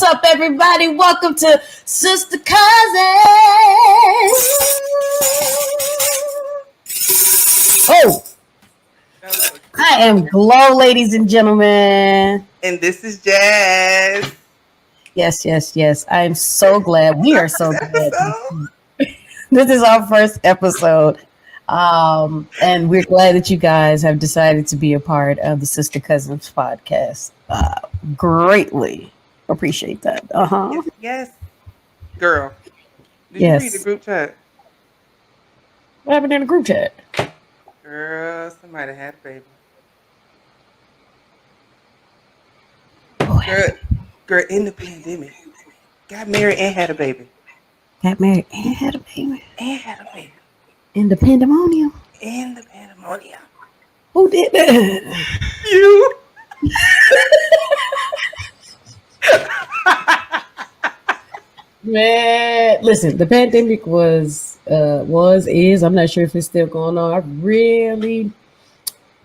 up, everybody? Welcome to Sister Cousins. Oh, I am Glo, ladies and gentlemen. And this is Jazz. Yes. I am so glad. We are so glad. This is our first episode. And we're glad that you guys have decided to be a part of the Sister Cousins podcast. Greatly appreciate that. Yes. Girl, did you read the group chat? What happened in the group chat? Girl, somebody had a baby. Girl, in the pandemic, got married and had a baby. Got married and had a baby. In the pandemonium. Who did that? You. Man, listen, the pandemic is, I'm not sure if it's still going on. I really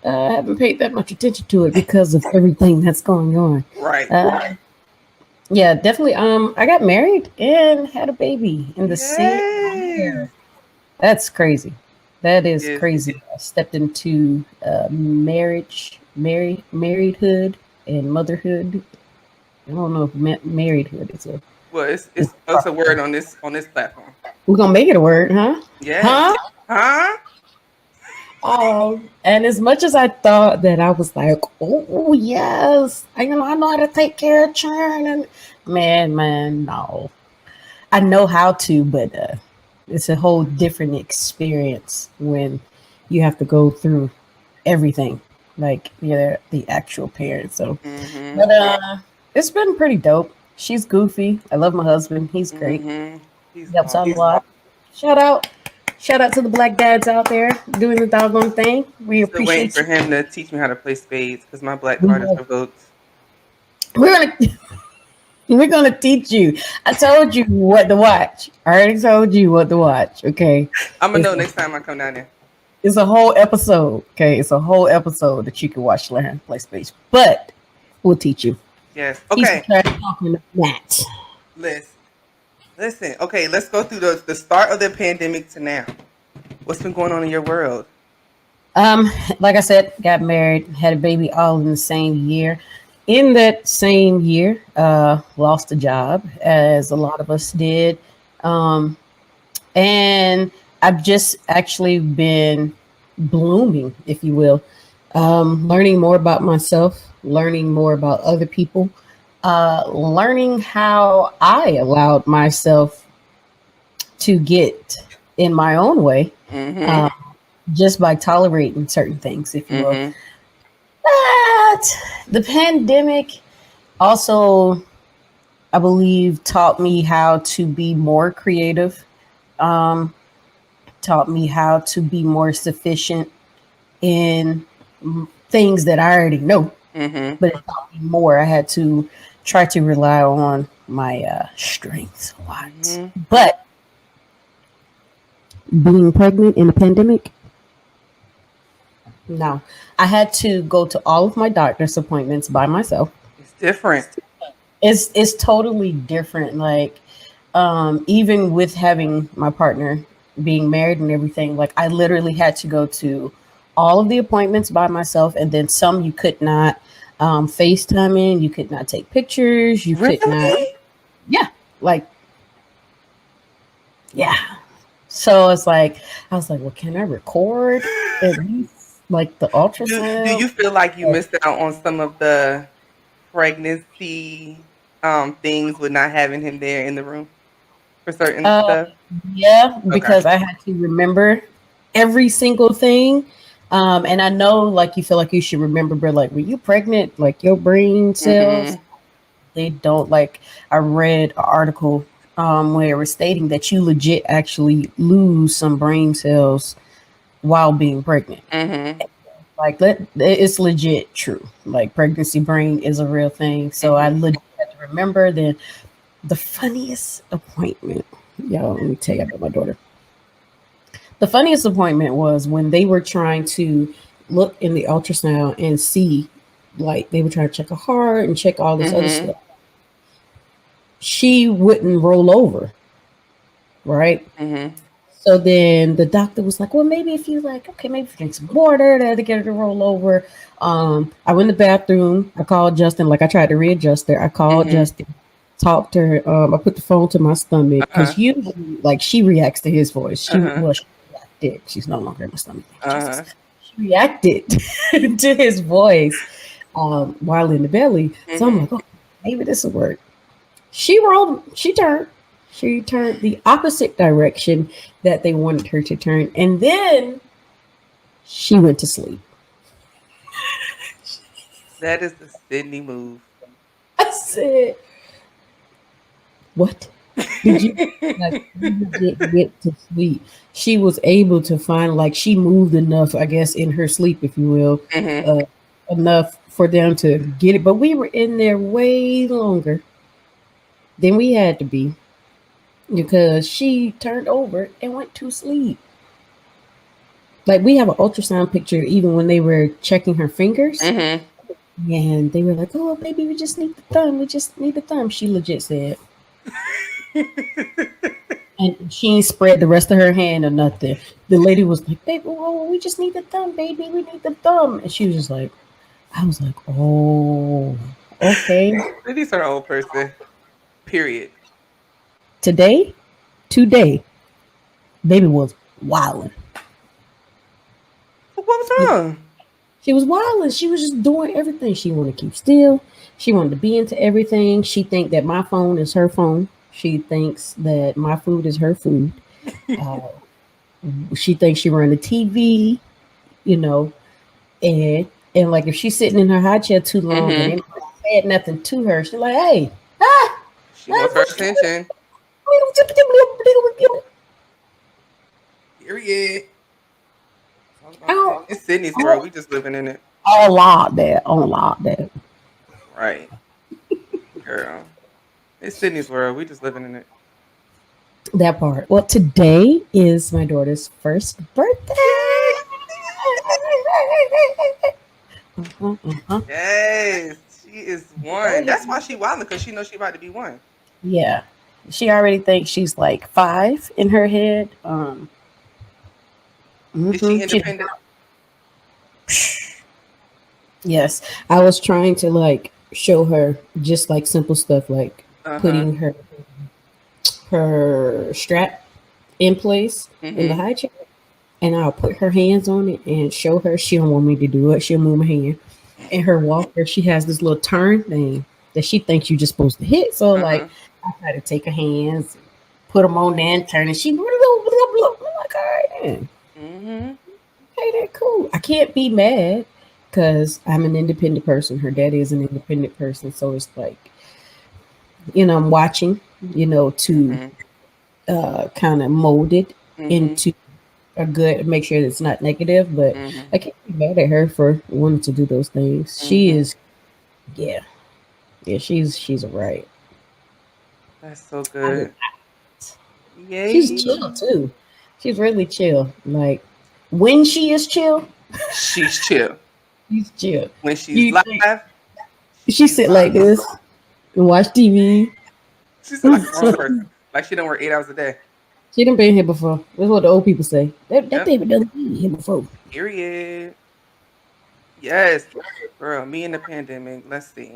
haven't paid that much attention to it because of everything that's going on. Right. Yeah, definitely. I got married and had a baby in the same year. That's crazy. That is crazy. I stepped into marriedhood and motherhood. I don't know if marriedhood is a. Well, it's a word on this platform. We're gonna make it a word, huh? Yeah. Huh? And as much as I thought that I was like, oh yes, I know how to take care of children. Man, no, I know how to, but it's a whole different experience when you have to go through everything, like you're the actual parent. So, but it's been pretty dope. She's goofy. I love my husband. He's great. He helps out a lot. Shout out to the black dads out there doing the doggone thing. We appreciate waiting for him to teach me how to play spades because my black card is revoked. We're gonna teach you. I told you what to watch. I already told you what to watch. Okay. I'm gonna know next time I come down there. It's a whole episode. Okay, it's a whole episode that you can watch to learn how to play spades. But we'll teach you. Yes. Okay. He's talking that. Listen. Okay, let's go through the start of the pandemic to now. What's been going on in your world? Like I said, got married, had a baby all in the same year. In that same year, lost a job, as a lot of us did. And I've just actually been blooming, if you will, learning more about myself, learning more about other people, learning how I allowed myself to get in my own way, just by tolerating certain things, if you will. But the pandemic also, I believe, taught me how to be more creative, taught me how to be more sufficient in things that I already know. But it taught me more. I had to try to rely on my strengths a lot. But being pregnant in a pandemic, no. I had to go to all of my doctor's appointments by myself. It's different. It's totally different. Like, even with having my partner being married and everything, like I literally had to go to all of the appointments by myself, and then some you could not FaceTime in, you could not take pictures, you could not. Yeah. So it's like I was like, well, can I record at least like the ultrasound? Do you feel like you missed out on some of the pregnancy things with not having him there in the room for certain stuff? Yeah, because I had to remember every single thing. And I know, like, you feel like you should remember, but like, were you pregnant? Like, your brain cells, they don't, like, I read an article where it was stating that you legit actually lose some brain cells while being pregnant. Like, it's legit true. Like, pregnancy brain is a real thing. So I legit had to remember. Then the funniest appointment, y'all, let me tell you about my daughter. The funniest appointment was when they were trying to look in the ultrasound and see, like, they were trying to check a heart and check all this other stuff. she wouldn't roll over, right? Mm-hmm. So then the doctor was like, well, maybe if you like, okay, maybe if you drink some water to get her to roll over. I went in the bathroom. I called Justin, like I tried to readjust her. I called Mm-hmm. Justin, talked to her. I put the phone to my stomach Uh-huh. because usually, like, she reacts to his voice. Uh-huh. She reacted. She's no longer in my stomach. Thank you, Jesus. Uh-huh. She reacted to his voice while in the belly. So I'm Mm-hmm. like, oh, maybe this will work. She rolled, she turned. She turned the opposite direction that they wanted her to turn. And then she went to sleep. That is the Sydney move. I said, what? Did you like you legit went to sleep? She was able to find like she moved enough, I guess, in her sleep, if you will, Mm-hmm. uh, enough for them to get it. But we were in there way longer than we had to be because she turned over and went to sleep. Like we have an ultrasound picture even when they were checking her fingers. Mm-hmm. And they were like, oh, baby, we just need the thumb. We just need the thumb. She legit said. And she ain't spread the rest of her hand or nothing. The lady was like, baby, well, we just need the thumb, baby. We need the thumb. And she was just like, I was like, oh, okay. Sydney's her old person. Period. Today, baby was wilding. What was wrong? She was wilding. She was just doing everything. She wanted to keep still. She wanted to be into everything. She think that my phone is her phone. She thinks that my food is her food. Uh, she thinks she run the TV, you know, and like if she's sitting in her high chair too long and Mm-hmm. anybody said nothing to her, she's like, hey, ah, She wants her attention. Period. It's all about that. oh, It's Sydney's world. oh, We just living in it. all out there, all out there. Right. Girl. It's Sydney's world. We just living in it. That part. Well, today is my daughter's first birthday. Yay! Uh-huh, uh-huh. Yes. She is one. That's why she wilding, because she knows she about to be one. Yeah, she already thinks she's like 5 in her head. Is she She, independent? yes, I was trying to like show her just like simple stuff like Uh-huh. putting her strap in place in the Mm-hmm. high chair, and I'll put her hands on it and show her. She don't want me to do it. She'll move my hand. And her walker, she has this little turn thing that she thinks you're just supposed to hit. So like, Uh-huh. I try to take her hands, put them on there, and turn, and she. I'm like, all right, then. Mm-hmm. Hey, that cool. I can't be mad because I'm an independent person. Her daddy is an independent person, so it's like I'm watching, to Mm-hmm. kind of mold it Mm-hmm. into a good, make sure it's not negative. But Mm-hmm. I can't be mad at her for wanting to do those things. She Mm-hmm. is, yeah, yeah, she's a right. That's so I would- good. She's Yay. chill too. She's really chill. Like when she is chill, She's chill. she's chill. When she's You think live, she she's sit like live. this and watch TV. She's like a grown person. Like she don't work 8 hours a day. She done been here before. That's what the old people say. That Yep. baby done been here before. Period. Yes. Girl, me in the pandemic. Let's see.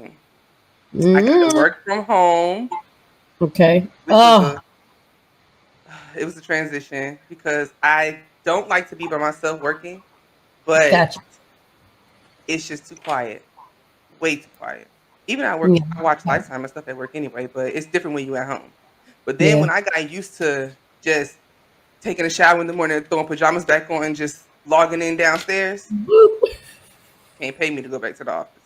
I got to Mm, work from home, okay. which was Oh, a it was a transition because I don't like to be by myself working, but gotcha. it's just too quiet. Way too quiet. Even Yeah, I watch Lifetime and stuff at work anyway, but it's different when you at home. But then yeah. when I got used to just taking a shower in the morning, throwing pajamas back on, and just logging in downstairs, can't pay me to go back to the office.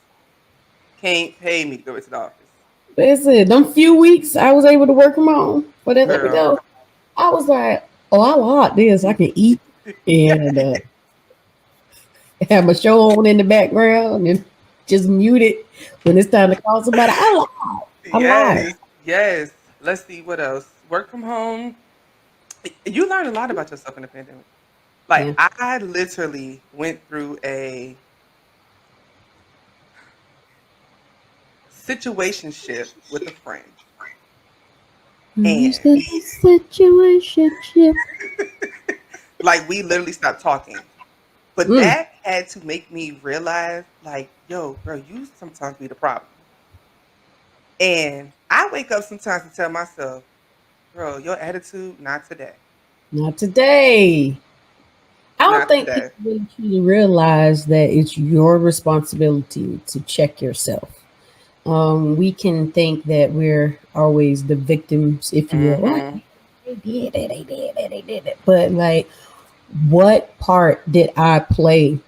Can't pay me to go back to the office. That's it. Them few weeks I was able to work from home, but they let me Girl. go. I was like, oh, I like this. I can eat and have my show on in the background and just mute it when it's time to call somebody. I lied. Yes, yes. Let's see what else. Work from home. You learned a lot about yourself in the pandemic. Like Yeah. I literally went through a situationship with a friend. And situation. like we literally stopped talking. But that had to make me realize, like, yo, bro, you sometimes be the problem. And I wake up sometimes to tell myself, bro, your attitude, not today. Not today. I don't Not think today. people really truly realize that it's your responsibility to check yourself. We can think that we're always the victims, if you will. Right? Mm-hmm. They did it, they did it, they did it. But like, what part did I play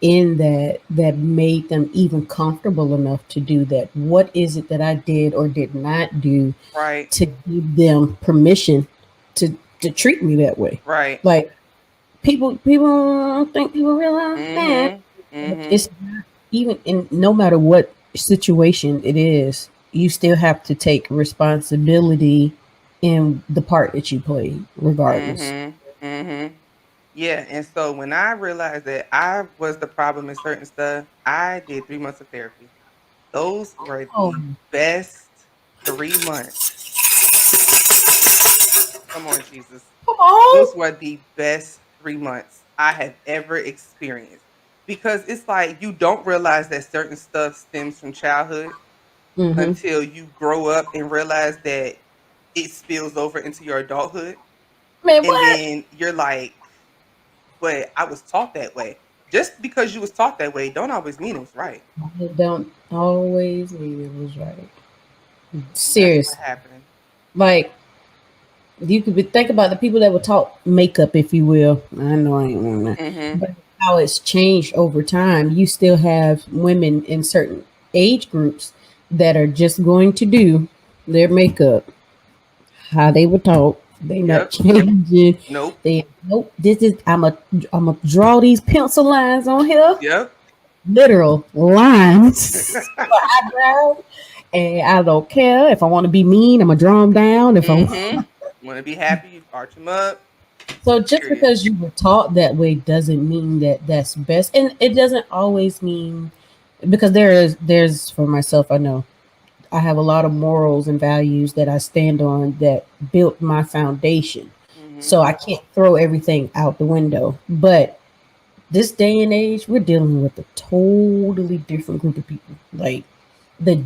in that made them even comfortable enough to do that? What is it that I did or did not do Right. to give them permission to treat me that way? Right. Like, people don't think people realize that. Mm-hmm. Mm-hmm. It's not even in, no matter what situation it is, you still have to take responsibility in the part that you play, regardless. Mm-hmm. Mm-hmm. Yeah. And so when I realized that I was the problem in certain stuff, I did 3 months of therapy. Those were Oh, the best 3 months. Come on, Jesus. come on. Those were the best 3 months I have ever experienced. Because it's like you don't realize that certain stuff stems from childhood Mm-hmm. until you grow up and realize that it spills over into your adulthood. Man, And what? then you're like, but I was taught that way. Just because you was taught that way don't always mean it was right. It don't always mean it was right. And that's what Serious. happened. Like, you could be, think about the people that were taught makeup, if you will. I know I ain't one that, Mm-hmm. but how it's changed over time. You still have women in certain age groups that are just going to do their makeup how they were taught. They not Yep. changing. Nope. They nope. This is I'm a draw these pencil lines on here, Yep. literal lines for eyebrows, and I don't care if I want to be mean. I'm gonna draw them down. If I Mm-hmm. Want to be happy, you arch them up. So just Period. because you were taught that way doesn't mean that that's best, and it doesn't always mean, because there's for myself, I know I have a lot of morals and values that I stand on that built my foundation. Mm-hmm. So I can't throw everything out the window. But this day and age, we're dealing with a totally different group of people. Like, the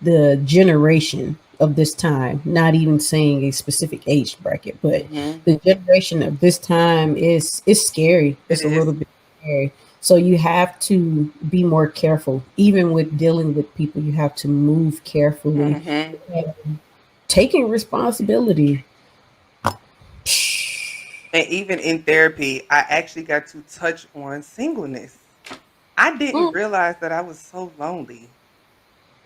the generation of this time, not even saying a specific age bracket, but Mm-hmm. the generation of this time is scary. It It's a is. little bit scary. So you have to be more careful. Even with dealing with people, you have to move carefully. Mm-hmm. And taking responsibility. And even in therapy, I actually got to touch on singleness. I didn't Mm, realize that I was so lonely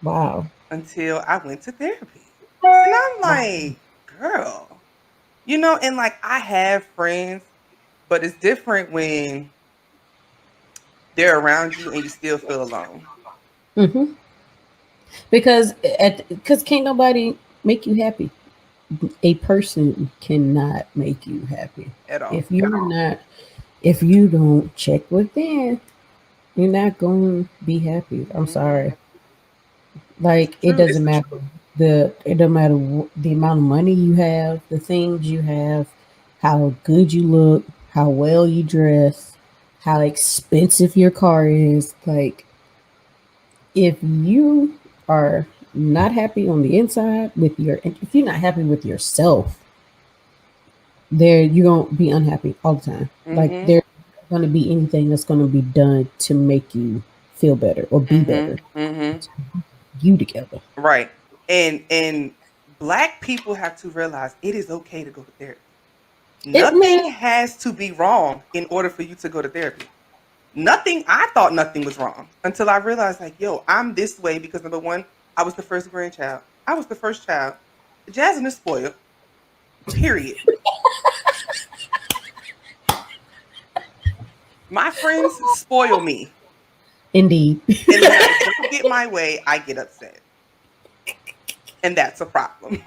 wow. until I went to therapy. And I'm like, girl, and like I have friends, but it's different when they're around you and you still feel alone Hmm. Because can't nobody make you happy. A person cannot make you happy. at all. If you're not, if you don't check within, you're not going to be happy. I'm Hmm. sorry. It's Like, the it truth. doesn't matter it doesn't matter the amount of money you have, the things you have, how good you look, how well you dress, how expensive your car is. Like, if you are not happy on the inside with if you're not happy with yourself, there you're gonna be unhappy all the time. Like, Hmm. there's not gonna be anything that's gonna be done to make you feel better or be Hmm. better. Hmm. You together. Right. And Black people have to realize it is okay to go to therapy. It man, Nothing has to be wrong in order for you to go to therapy. Nothing, I thought nothing was wrong until I realized, like, yo, I'm this way because number one, I was the first grandchild. I was the first child. Jasmine is spoiled, period. My friends spoil me. indeed. And when I don't get my way, I get upset. And that's a problem.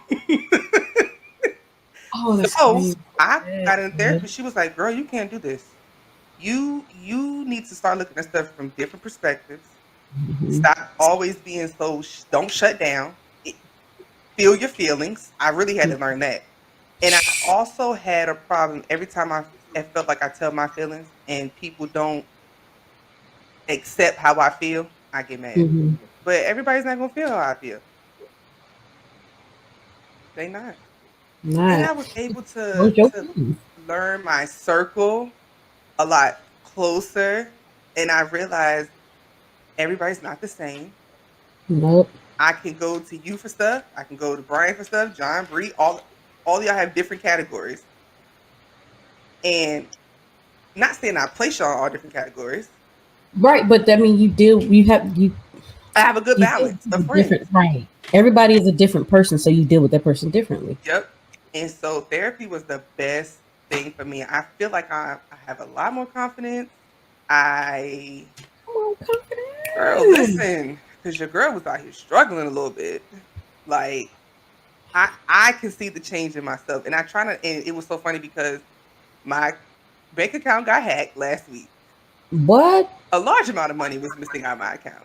Oh, that's So crazy. I got in Yeah. therapy. She was like, girl, you can't do this. You need to start looking at stuff from different perspectives. Mhm. Stop always being so don't shut down. feel your feelings. I really had to learn that. And I also had a problem every time I felt like I tell my feelings and people don't accept how I feel, I get mad. Mm-hmm. But everybody's not gonna feel how I feel. They not. And I Not. was able What's to your to feelings? learn my circle a lot closer, and I realized everybody's not the same. Nope. I can go to you for stuff. I can go to Brian for stuff. John, Bree, all of y'all have different categories. And not saying I place y'all in all different categories. Right, but I mean, you I have a good you deal balance of with different, friends. right? Everybody is a different person, so you deal with that person differently. Yep. And so therapy was the best thing for me. I feel like I have a lot more confidence. I Oh, Girl, confidence. listen, because your girl was out here struggling a little bit. Like I can see the change in myself. And I try to and it was so funny because my bank account got hacked last week. What? A large amount of money was missing out of my account.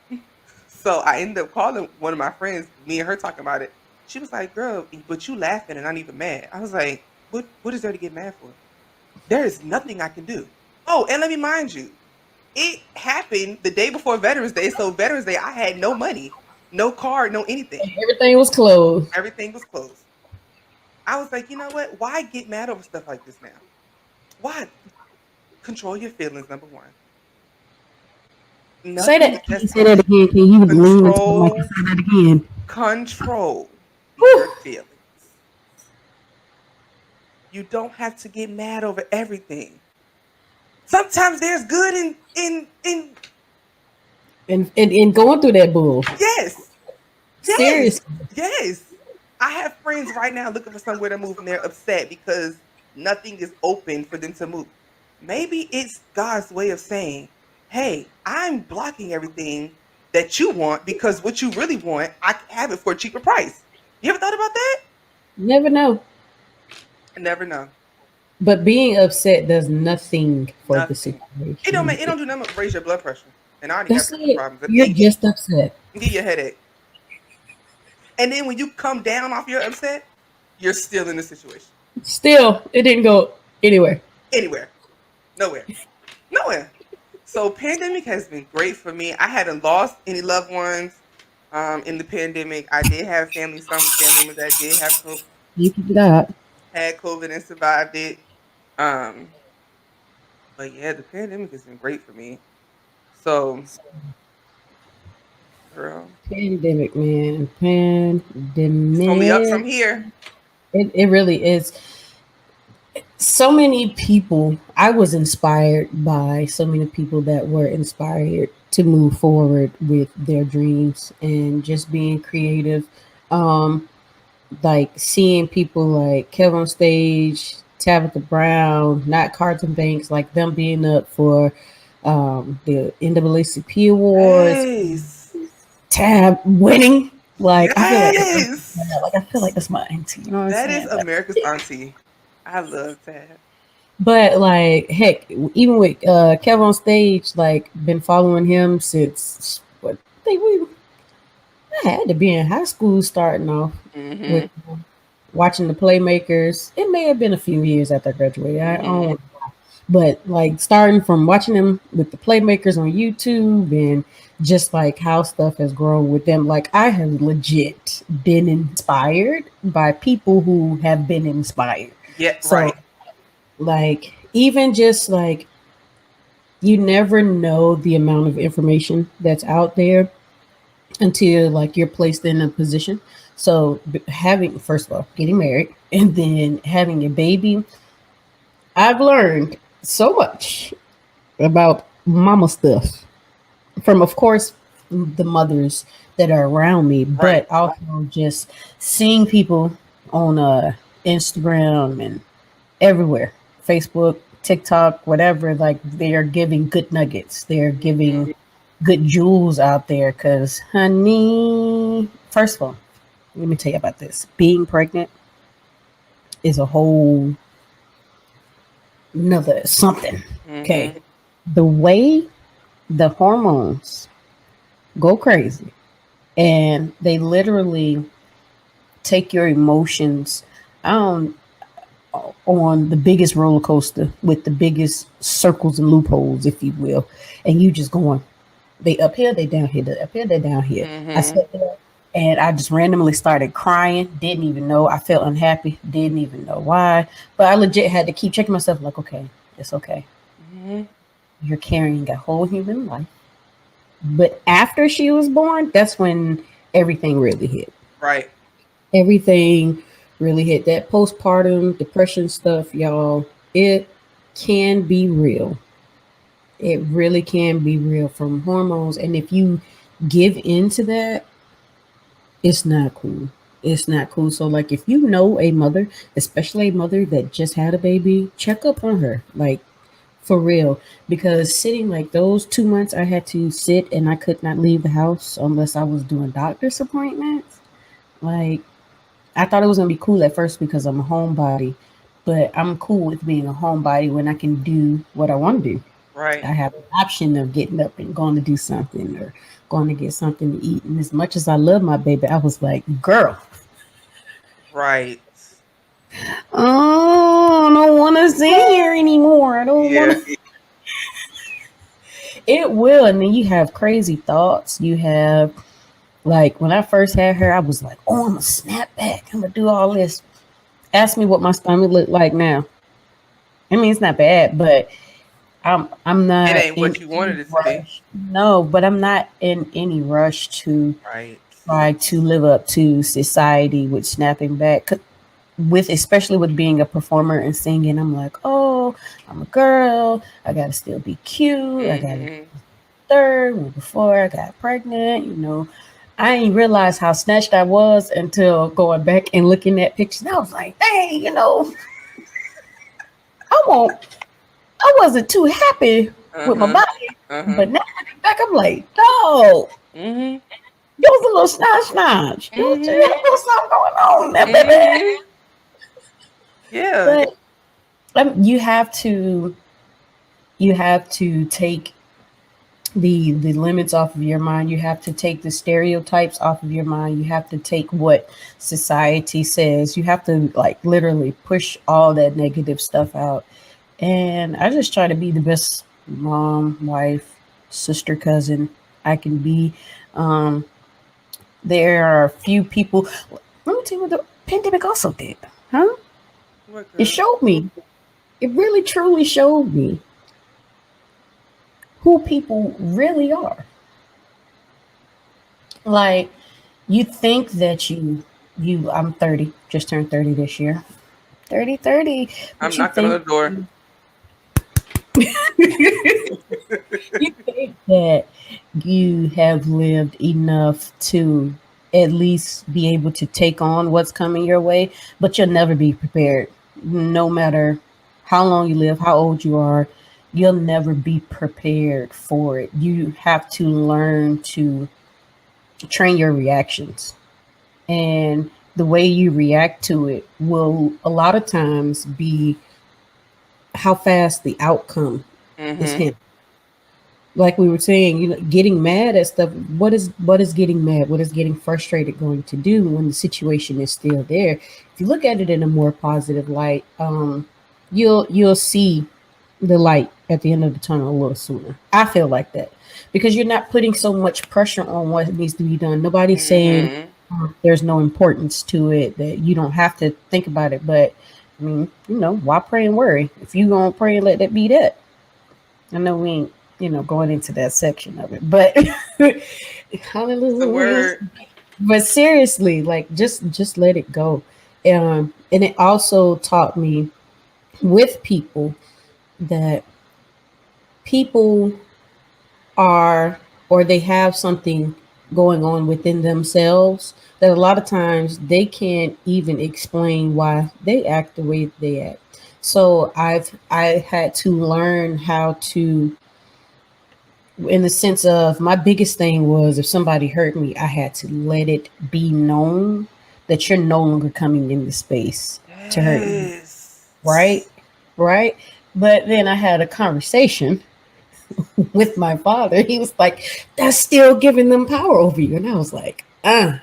So I ended up calling one of my friends, me and her talking about it. She was like, "Girl, but you laughing and not even mad." I was like, What is there to get mad for? There is nothing I can do." Oh, and let me mind you, it happened the day before Veterans Day. So Veterans Day, I had no money, no card, no anything. Everything was closed. Everything was closed. I was like, you know what? Why get mad over stuff like this now? Why? Control your feelings, number one. Say Nothing is that. Can you just say that again? Can you lean into the mic and control, say that again? control your Whew. feelings. You don't have to get mad over everything. Sometimes there's good in And going through that bull. yes. Yes. Seriously. Yes. I have friends right now looking for somewhere to move and they're upset because nothing is open for them to move. Maybe it's God's way of saying, "Hey, I'm blocking everything that you want because what you really want, I can have it for a cheaper price." You ever thought about that? Never know. I never know. But being upset does nothing for the Nothing. situation. It don't do nothing but raise your blood pressure. And I already have That's sugar it. problems. You're just upset. And give you a headache. And then when you come down off your upset, you're still in the situation. Still, it didn't go anywhere. Anywhere. Nowhere. Nowhere. So pandemic has been great for me. I hadn't lost any loved ones in the pandemic. I did have some family members that did have You can do that. had COVID and survived it. Um, but yeah, the pandemic has been great for me. So, girl, Pandemic, man. it's only up Pandemic. from here. It really is. So many people, I was inspired by so many people that were inspired to move forward with their dreams and just being creative. Um, like seeing people like Kevin on stage, Tabitha Brown, not Carlton Banks, like them being up for the NAACP awards, Yes. Tab winning. Like I feel like Yes. like I feel like that's my auntie. You know what I'm That is saying? Like, America's auntie. I love that. but like heck, even with Kevin on stage, like been following him since what I think I had to be in high school starting off with Mhm. watching the Playmakers. It may have been a few years after I graduated. I Mhm. don't, but like starting from watching them with the Playmakers on YouTube and just like how stuff has grown with them. Like I have legit been inspired by people who have been inspired. Yeah, So right. like even just like you never know the amount of information that's out there until like you're placed in a position. So having first of all getting married and then having a baby, I've learned so much about mama stuff from, of course, the mothers that are around me, Right. but also just seeing people on Instagram and everywhere, Facebook, TikTok, whatever. Like they are giving good nuggets. They are Mhm. giving good jewels out there. Cause, honey, first of all, let me tell you about this. Being pregnant is a whole another something. Okay, Mhm. the way the hormones go crazy and they literally take your emotions um, on the biggest roller coaster with the biggest circles and loopholes, if you will, and you just going, they up here, they down here, they up here, they down here. I Mm-hmm. sat there and I just randomly started crying. Didn't even know. I felt unhappy. Didn't even know why. But I legit had to keep checking myself. Like, okay, it's okay. Mm-hmm. You're carrying a whole human life. But after she was born, that's when everything really hit. Right. Everything really hit. That postpartum depression stuff, y'all. It can be real. It really can be real from hormones. And if you give into that, it's not cool. It's not cool. So, like, if you know a mother, especially a mother that just had a baby, check up on her. Like, for real. Because sitting like those 2 months, I had to sit and I could not leave the house unless I was doing doctor's appointments. Like, I thought it was going to be cool at first because I'm a homebody, but I'm cool with being a homebody when I can do what I want to do. Right. I have an option of getting up and going to do something or going to get something to eat. And as much as I love my baby, I was like, girl, Right. oh, I don't want to sit here anymore. I don't want Yeah. to. It will. And then you have crazy thoughts. You have, like, when I first had her, I was like, oh, I'm going to snap back. I'm going to do all this. Ask me what my stomach look like now. I mean, it's not bad, but I'm It not ain't in what you wanted any it to be. rush. No, but I'm not in any rush to Right. try to live up to society with snapping back. With especially with being a performer and singing, I'm like, oh, I'm a girl. I gotta still be cute. I gotta Mm-hmm. third. When before I got pregnant, I didn't realize how snatched I was until going back and looking at pictures. And I was like, dang, I won't. I wasn't too happy with my Uh-huh. body, Uh-huh. but now looking back, I'm like, no, Mm-hmm. you was a little snatch. You was Mm-hmm. something going on there, baby. Mm-hmm. Yeah. But you have to take the limits off of your mind. You have to take the stereotypes off of your mind. You have to take what society says. You have to like literally push all that negative stuff out. And I just try to be the best mom, wife, sister, cousin I can be. Um, there are a few people. Let me tell you what the pandemic also did, huh? What It girl? showed me. It really truly showed me who people really are. Like, you think that I'm 30, just turned 30 this year. 30, I'm but you knocking on the think door. you think that you have lived enough to at least be able to take on what's coming your way, but you'll never be prepared. No matter how long you live, how old you are, you'll never be prepared for it. You have to learn to train your reactions. And the way you react to it will a lot of times be how fast the outcome is Mm-hmm. handled. Like we were saying, getting mad at stuff. What is getting mad? What is getting frustrated going to do when the situation is still there? If you look at it in a more positive light, you'll see the light at the end of the tunnel a little sooner. I feel like that because you're not putting so much pressure on what needs to be done. Nobody's saying Mm-hmm. there's no importance to it, that you don't have to think about it. But I mean, why pray and worry? If you gonna pray and let that be that. I know we ain't, going into that section of it, but It's the hallelujah. word. But seriously, like just let it go. And it also taught me with people that people are or they have something going on within themselves that a lot of times they can't even explain why they act the way they act. So I had to learn how to, in the sense of, my biggest thing was if somebody hurt me, I had to let it be known that you're no longer coming into space to hurt me. Yes. Right? Right? But then I had a conversation with my father. He was like, that's still giving them power over you. And I was like, It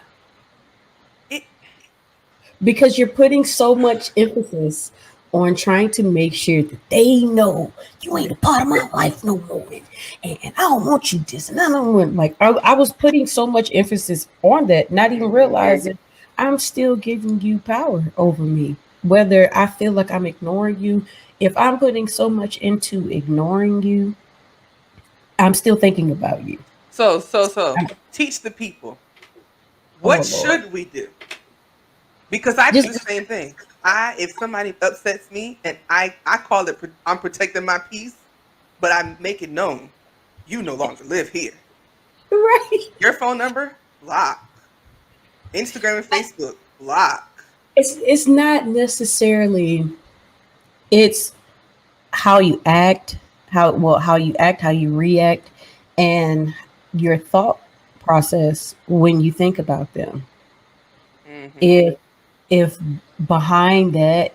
because you're putting so much emphasis on trying to make sure that they know you ain't a part of my life no more, and I don't want you this, and I don't want like I was putting so much emphasis on that, not even realizing I'm still giving you power over me, whether I feel like I'm ignoring you. If I'm putting so much into ignoring you, I'm still thinking about you. So I'm, teach the people. oh What Lord, should we do? Because I do just the same thing. If somebody upsets me and I call it I'm protecting my peace, but I make it known you no longer live here. right. Your phone number block. Instagram and Facebook block. It's not necessarily, it's how you act, how you act, how you react, and your thought process when you think about them. Mhm. If behind that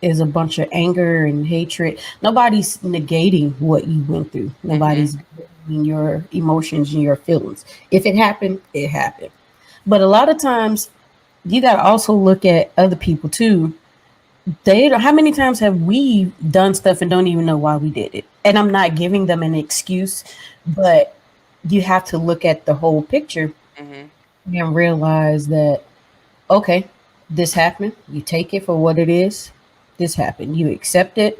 is a bunch of anger and hatred, nobody's negating what you went through. Mhm. Nobody's negating your emotions and your feelings. If it happened, it happened. But a lot of times you got to also look at other people too. They don't, how many times have we done stuff and don't even know why we did it? And I'm not giving them an excuse, but you have to look at the whole picture Mhm. and realize that, okay, this happened. You take it for what it is. This happened. You accept it.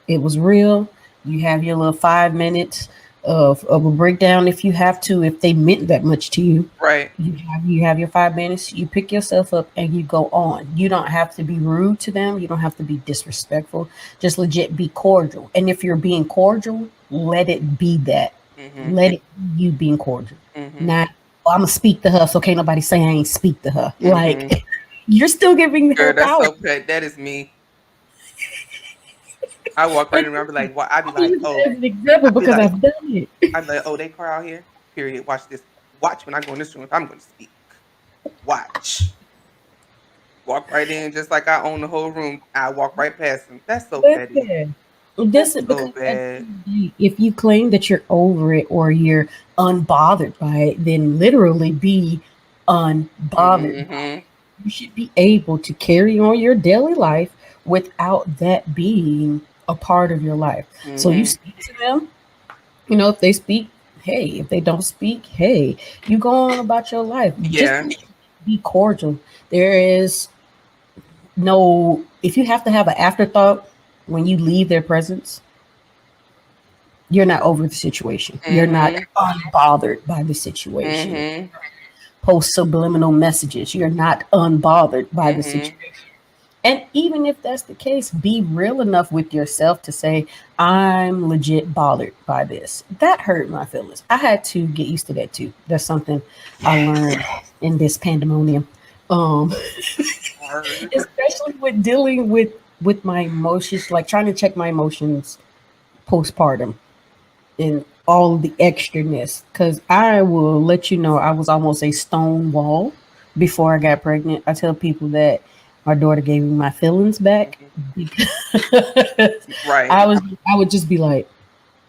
It was real. You have your little 5 minutes of a breakdown if you have to, if they meant that much to you. Right. You have your 5 minutes, you pick yourself up and you go on. You don't have to be rude to them, you don't have to be disrespectful. Just legit be cordial. And if you're being cordial, let it be that. Mhm. Let it be you being cordial. Mhm. Not, oh, I'm gonna speak to her, so can't nobody say I ain't speak to her. Mhm. Like you're still giving her Girl, that's power. so pet. That is me. I walk right And in and I be like, what? I be I like, use that oh, as an example I be because like, I've done it. oh, they car out here. Period. Watch this. Watch when I go in this room. If I'm going to speak, watch. Walk right in, just like I own the whole room. I walk right past them. That's so petty. Listen, this That's is so because at the bad. end of the day, if you claim that you're over it or you're unbothered by it, then literally be unbothered by Mhm. it. You should be able to carry on your daily life without that being a part of your life. So you Mhm. speak to them, if they speak, hey. If they don't speak, hey. You go on about your life. Just Yeah. be cordial. There is no, if you have to have an afterthought when you leave their presence, you're not over the situation. You're not Mhm. unbothered by the situation. Mhm. Post subliminal messages. You're not unbothered by the Mhm. situation. And even if that's the case, be real enough with yourself to say, I'm legit bothered by this. That hurt my feelings. I had to get used to that too. That's something I learned in this pandemonium. Um, Hard. especially with dealing with my emotions, like trying to check my emotions postpartum and all the extraness. Because I will let you know, I was almost a stone wall before I got pregnant. I tell people that my daughter gave me my feelings back Mhm. because Right. I would just be like,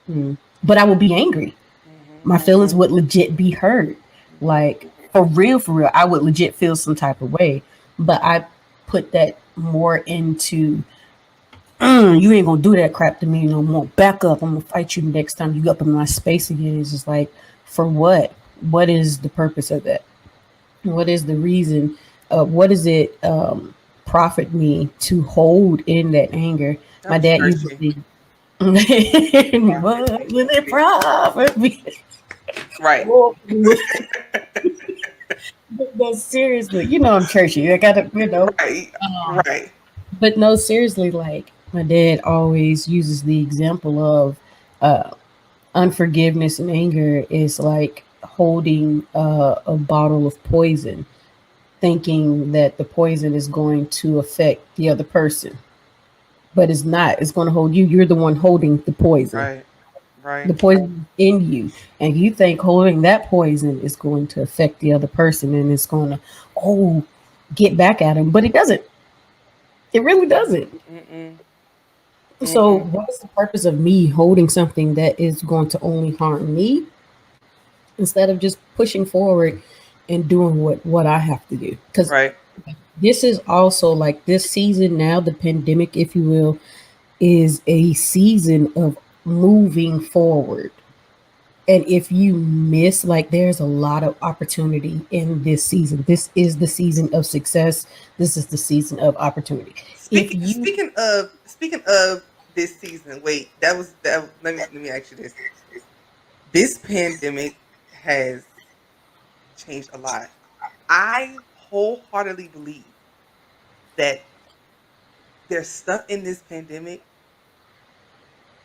hmm. But I would be angry. Mhm. My feelings would legit be hurt. Like for real, I would legit feel some type of way. But I put that more into, you ain't gonna do that crap to me no more. Back up. I'm gonna fight you next time you up in my space again. It's just like, for what? What is the purpose of that? What is the reason? What does it profit me to hold in that anger? That My was dad churchy. usually, what Profit me. will it profit me? Right. Well, but seriously, I'm churchy. I gotta, Right. um, Right. but no, seriously, like my dad always uses the example of uh, unforgiveness and anger is like holding a bottle of poison, thinking that the poison is going to affect the other person, but it's not. It's going to hold you. You're the one holding the poison. Right. The Right. poison is in you, and you think holding that poison is going to affect the other person, and it's going to, oh, get back at him, but it doesn't. It really doesn't. Mm-mm. So, Mm-mm. what is the purpose of me holding something that is going to only harm me instead of just pushing forward and doing what I have to do? Because Right. this is also like this season now, the pandemic, if you will, is a season of moving forward. And if you miss, like, there's a lot of opportunity in this season. This is the season of success. This is the season of opportunity. If you Speaking of this season, wait, that was that. Let me ask you this: this pandemic has changed a lot. I wholeheartedly believe that there's stuff in this pandemic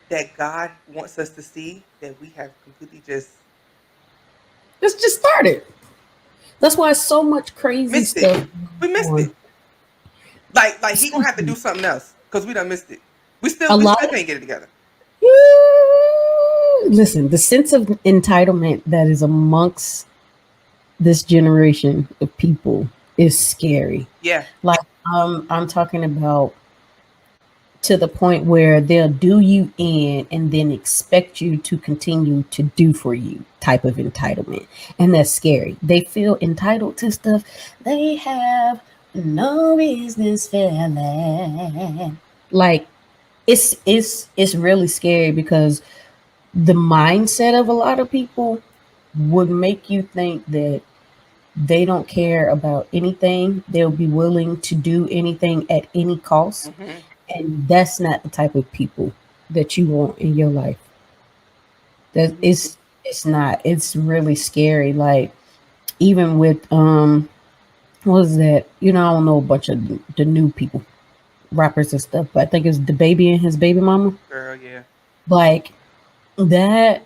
that God wants us to see that we have completely just It's just started. That's why so much crazy missed it. stuff We missed on. it. Like he gonna have to do something else because we done missed it. A We lot still of can't get it together. listen, the sense of entitlement that is amongst this generation of people is scary. Yeah. Like, I'm talking about to the point where they'll do you in and then expect you to continue to do for you type of entitlement. And that's scary. They feel entitled to stuff they have no business feeling. Like, it's really scary because the mindset of a lot of people would make you think that they don't care about anything. They'll be willing to do anything at any cost. Mm-hmm. And that's not the type of people that you want in your life. That Mm-hmm. it's not. It's really scary. Like, even with what was that? You know, I don't know a bunch of the new people, rappers and stuff, but I think it's the baby and his baby mama. Girl, yeah. Like that,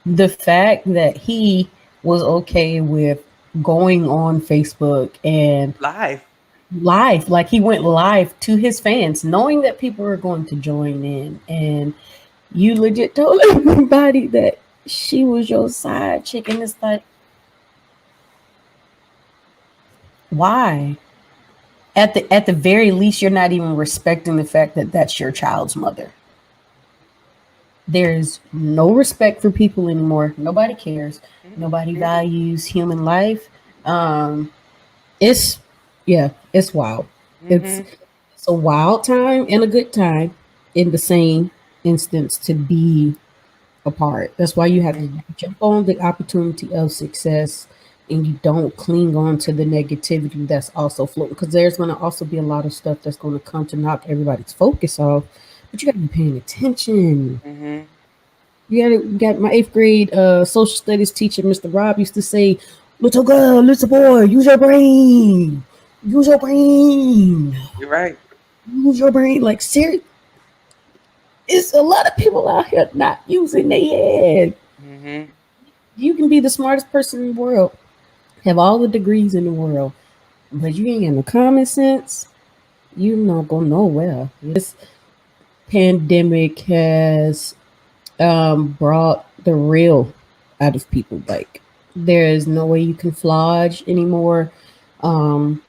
the fact that he was okay with going on Facebook and Live. live, like he went live to his fans, knowing that people were going to join in, and you legit told everybody that she was your side chick, and it's like, why? At the very least, you're not even respecting the fact that that's your child's mother. There's no respect for people anymore. Nobody cares. Nobody Mm-hmm. values human life. Um, it's yeah, it's wild. It's Mm-hmm. it's a wild time and a good time in the same instance to be apart. That's why you have Mm-hmm. to jump on the opportunity of success and you don't cling on to the negativity that's also floating. Because there's going to also be a lot of stuff that's going to come to knock everybody's focus off. But you got to be paying attention. Mm-hmm. You got my eighth grade social studies teacher, Mr. Rob, used to say, "Little girl, little boy, use your brain, use your brain, You're right. use your brain." Like, seriously, it's a lot of people out here not using their head. Mm-hmm. You can be the smartest person in the world, have all the degrees in the world, but you ain't got no common sense. You not go nowhere. This pandemic has brought the real out of people. Like, there is no way you can flodge anymore. Um,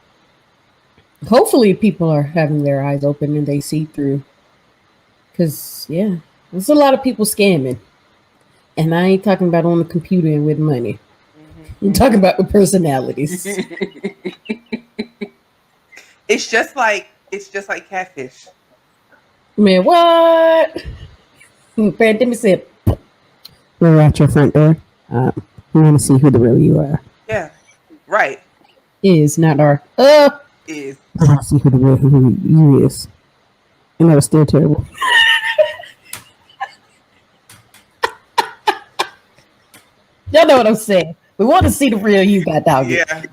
hopefully, people are having their eyes open and they see through. Cause yeah, there's a lot of people scamming, and I ain't talking about on the computer and with money. I'm talking about the personalities. Mm-hmm. It's just like catfish. Man, what? Pandemic said, "We're at your front door. We want to see who the real you are." Yeah. Right. Is not our. Is I want to see who the real who you is. And that was still terrible. Y'all know what I'm saying. We want to see the real you, got dog it. yeah.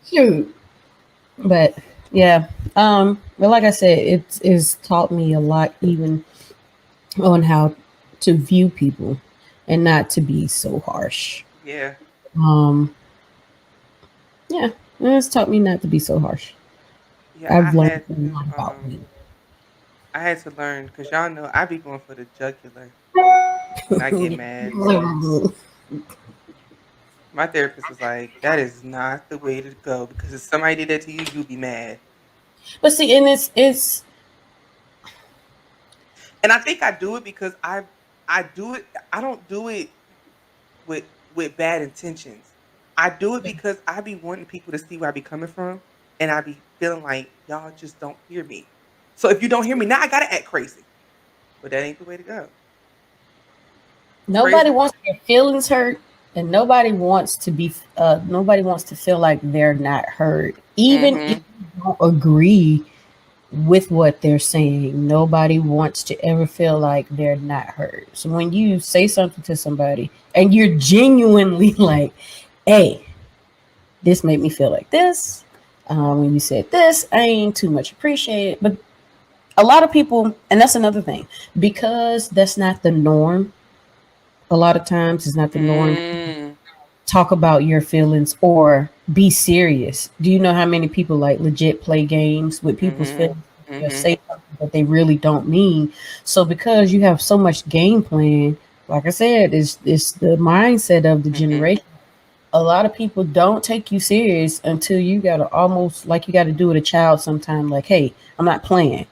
Shoot. But yeah. But like I said, it's taught me a lot even on how to view people and not to be so harsh. Yeah. Um, yeah. It's taught me not to be so harsh. Yeah. I've learned a lot about me. I had to learn because y'all know I be going for the jugular when I get mad. My therapist was like, "That is not the way to go because if somebody did that to you, you'd be mad." But see, and it's And I think I do it because I do it. I don't do it with bad intentions. I do it because I be wanting people to see where I be coming from, and I be feeling like y'all just don't hear me. So if you don't hear me now, I gotta act crazy. But that ain't the way to go. Nobody wants their feelings hurt, and nobody wants to be. Nobody wants to feel like they're not heard, even if you don't agree with what they're saying. Nobody wants to ever feel like they're not heard. So when you say something to somebody and you're genuinely like, "Hey, this made me feel like this," when you said this, I ain't too much appreciated. But a lot of people, and that's another thing, because that's not the norm. A lot of times, it's not the norm. Talk about your feelings or be serious. Do you know how many people like legit play games with people's feelings? Say something that they really don't mean. So because you have so much game plan, like I said, it's the mindset of the generation. A lot of people don't take you serious until you gotta almost like you gotta do with a child sometime. Like, hey, I'm not playing.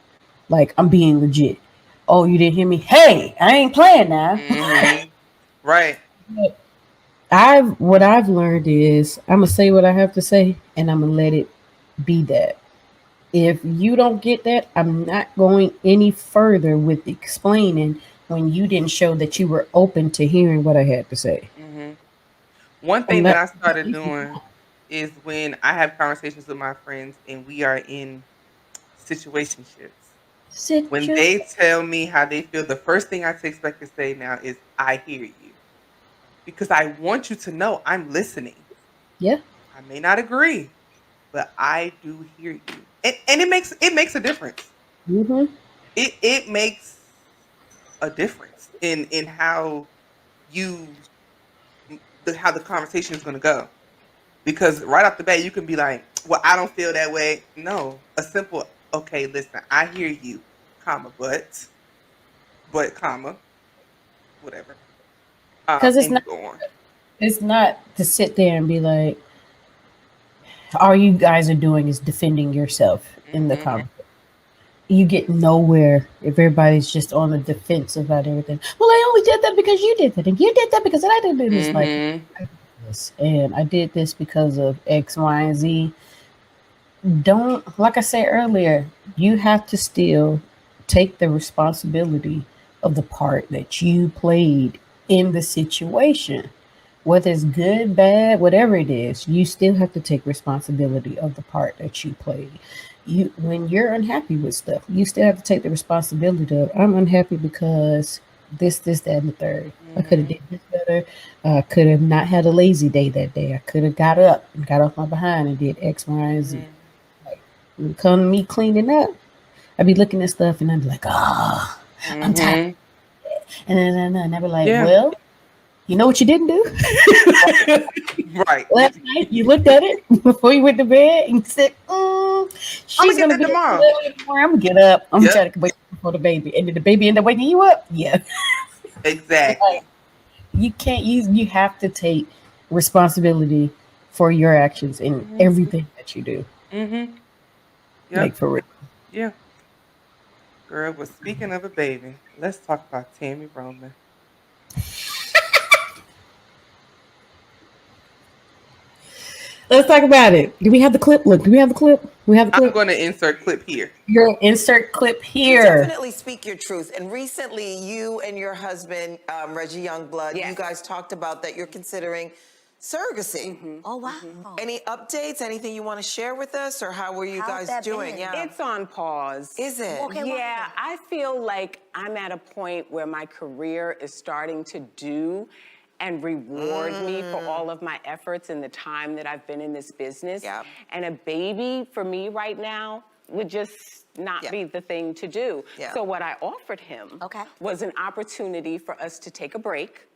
Like, I'm being legit. Oh, you didn't hear me? Hey, I ain't playing now. Right. What I've learned is I'm gonna say what I have to say, and I'm gonna let it be that. If you don't get that, I'm not going any further with explaining when you didn't show that you were open to hearing what I had to say. One thing that I started doing is when I have conversations with my friends and we are in situationships. When they tell me how they feel, the first thing I expect to say now is, I hear you. Because I want you to know I'm listening. Yeah. I may not agree, but I do hear you. And it makes a difference. It makes a difference in how how the conversation is going to go. Because right off the bat, you can be like, well, I don't feel that way. No, a simple, okay, listen, I hear you, comma, but, comma, whatever. Because it's not to sit there and be like, all you guys are doing is defending yourself in the conversation. You get nowhere if everybody's just on the defense about everything. Well, I only did that because you did that, and you did that because I didn't do this. Like, I did this, and I did this because of X, Y, and Z. Don't, like I said earlier, you have to still take the responsibility of the part that you played in the situation. Whether it's good, bad, whatever it is, you still have to take responsibility of the part that you played. When you're unhappy with stuff, you still have to take the responsibility of, I'm unhappy because this, that, and the third. I could have did this better. I could have not had a lazy day that day. I could have got up and got off my behind and did X, Y, and Z. Like, when it comes to me cleaning up, I'd be looking at stuff and I'd be like, oh, I'm tired. And I'd be like, well, you know what you didn't do? Right. Last night you looked at it before you went to bed and you said, she's going to be tomorrow. I'm going to get up. I'm going to try to wake up for the baby. And did the baby end up waking you up? Yeah. Exactly. Like, you can't you have to take responsibility for your actions in everything that you do. Like, for real. Yeah. Girl, but speaking of a baby, let's talk about Tammy Roman. Let's talk about it. Do we have the clip? Look, do we have the clip? We have the clip. I'm going to insert clip here. Your insert clip here. You definitely speak your truth. And recently, you and your husband, Reggie Youngblood, you guys talked about that you're considering surrogacy. Oh, wow. Any updates? Anything you want to share with us? Or how were you guys doing? Yeah. It's on pause. Is it? Okay, Yeah, I feel like I'm at a point where my career is starting to do and reward me for all of my efforts and the time that I've been in this business. Yep. And a baby for me right now would just not be the thing to do. So what I offered him was an opportunity for us to take a break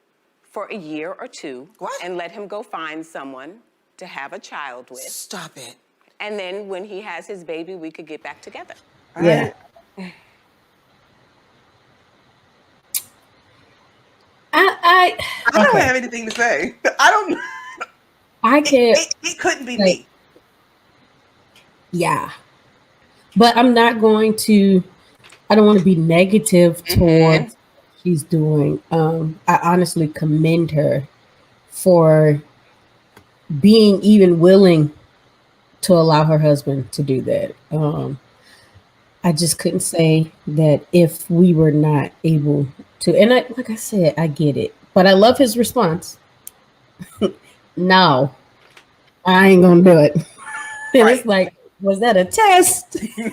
for a year or two and let him go find someone to have a child with. Stop it. And then when he has his baby, we could get back together. Yeah. I don't have anything to say. I don't. I can't. It couldn't be me. Yeah, but I'm not going to. I don't want to be negative towards what she's doing. I honestly commend her for being even willing to allow her husband to do that. I just couldn't say that if we were not able to. And like I said, I get it, but I love his response. No, I ain't gonna do it. And it's like, was that a test? Did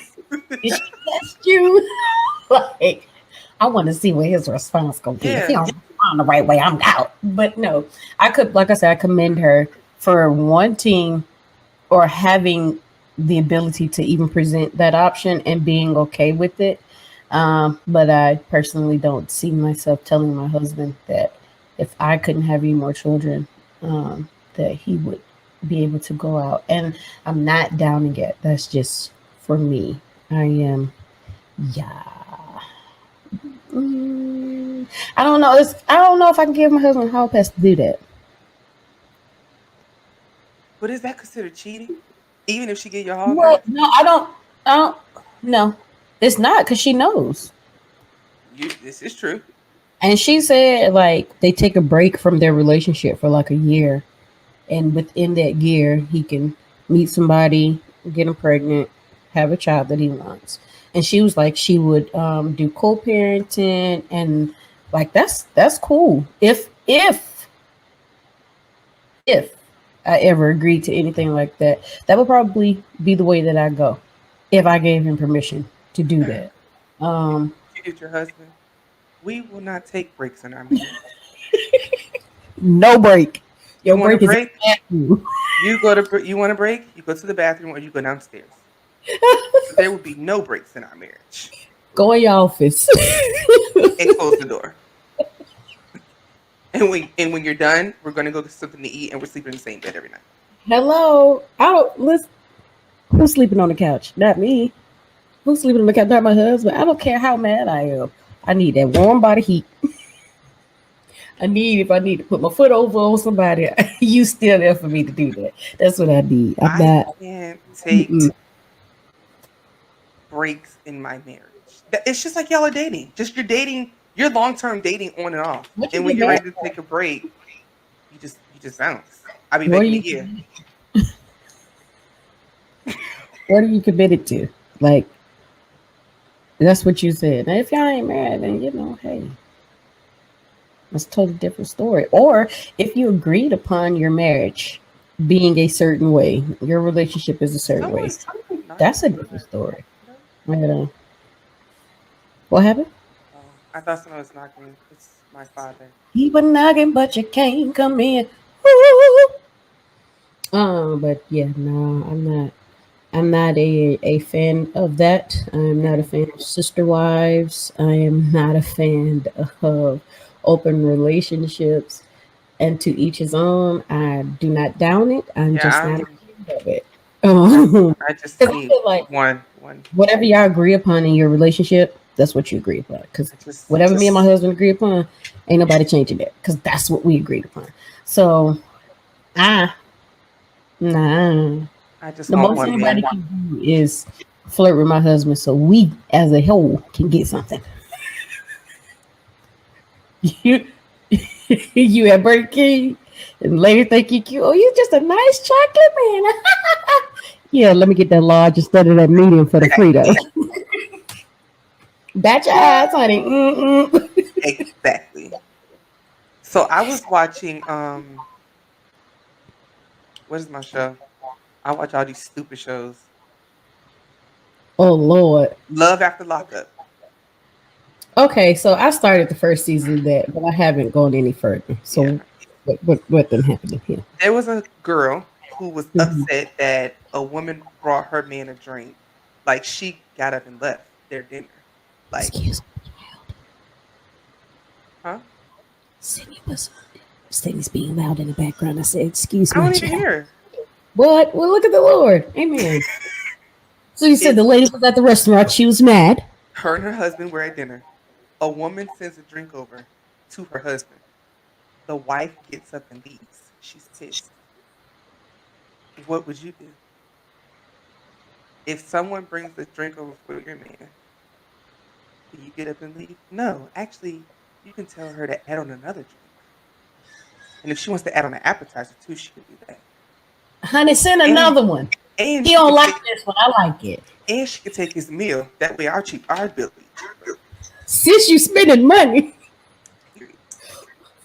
she test you? Like, I want to see what his response gonna be. If he don't respond the right way, I'm out. But no, like I said, I commend her for wanting or having the ability to even present that option and being okay with it. But I personally don't see myself telling my husband that if I couldn't have any more children, that he would be able to go out. And I'm not downing it. That's just for me. I am, yeah. I don't know. I don't know if I can give my husband a hall pass to do that. But is that considered cheating? Even if she get your hall pass? No, I don't. No, it's not, because she knows. This is true. And she said, like, they take a break from their relationship for like a year, and within that year, he can meet somebody, get him pregnant, have a child that he wants. And she was like, she would do co-parenting, and like that's cool. If I ever agreed to anything like that, that would probably be the way that I go, if I gave him permission to do that. You get your husband. We will not take breaks in our marriage. No break. Your break is you want a break? You go to the bathroom or you go downstairs. There will be no breaks in our marriage. Go in your office and close the door. And when you're done, we're gonna go get something to eat, and we're sleeping in the same bed every night. Hello, who's sleeping on the couch? Not me. Who's sleeping on the couch? Not my husband. I don't care how mad I am. I need that warm body heat. If I need to put my foot over on somebody, you still there for me to do that. That's what I need. I can't take breaks in my marriage. It's just like y'all are dating. Just you're long-term dating on and off. And when you're ready to take a break, you just bounce. I'll be back in a year. What are you committed to? Like, that's what you said. Now, if y'all ain't married, then hey, that's a totally different story. Or if you agreed upon your marriage being a certain way, your relationship is a certain way, that's a different story. What happened? I thought someone was knocking. It's my father. He was knocking, but you can't come in. But yeah, no, I'm not. I'm not a fan of that. I'm not a fan of sister wives. I am not a fan of open relationships. And to each his own. I do not down it. I'm just not a fan of it. I just see like one. Whatever y'all agree upon in your relationship, that's what you agree upon. Because whatever me and my husband agree upon, ain't nobody changing it. Because that's what we agreed upon. So, nah. The most anybody can do is flirt with my husband, so we, as a whole, can get something. You at Burger King, and later think you cute. Oh, you just a nice chocolate man. Yeah, let me get that large instead of that medium for the Frito. Bat your ass, honey. Exactly. So I was watching. What is my show? I watch all these stupid shows. Oh Lord. Love After Lockup. Okay, so I started the first season of that, but I haven't gone any further. So what then happened here? There was a girl who was upset that a woman brought her man a drink. Like, she got up and left their dinner. Like, excuse me. Huh? Sydney's being loud in the background. I said, excuse me. I don't even hear. What? Well, look at the Lord. Amen. So you said the lady was at the restaurant. She was mad. Her and her husband were at dinner. A woman sends a drink over to her husband. The wife gets up and leaves. She's pissed. What would you do? If someone brings a drink over for your man, do you get up and leave? No. Actually, you can tell her to add on another drink. And if she wants to add on an appetizer too, she can do that. Honey, send another one. And he don't like this one. I like it. And she could take his meal. That way I'll cheap our bill. Since you spending money.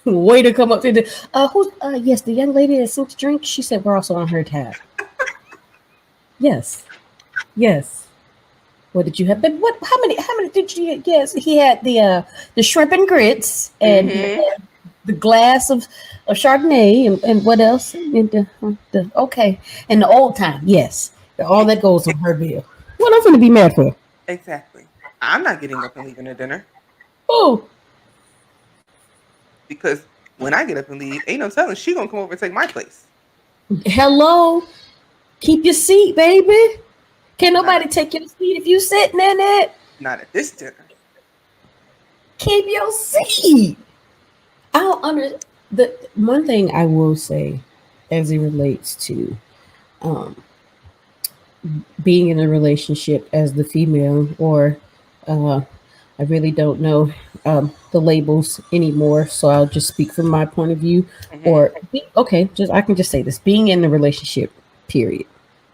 Way to come up to the yes, the young lady that sent the drink, she said we're also on her tab. Yes. What did you have? But what how many did you get? Yes, he had the shrimp and grits and he had the glass of Chardonnay and what else? And the okay. And the old time, yes. All that goes on her bill. What I'm gonna be mad for? Exactly. I'm not getting up and leaving the dinner. Oh. Because when I get up and leave, ain't no telling she gonna come over and take my place. Hello. Keep your seat, baby. Can't nobody take your seat if you sitting in it. Not at this dinner. Keep your seat. I don't understand. The one thing I will say as it relates to being in a relationship as the female, or I really don't know the labels anymore, so I'll just speak from my point of view. Or I can just say this: being in a relationship, period.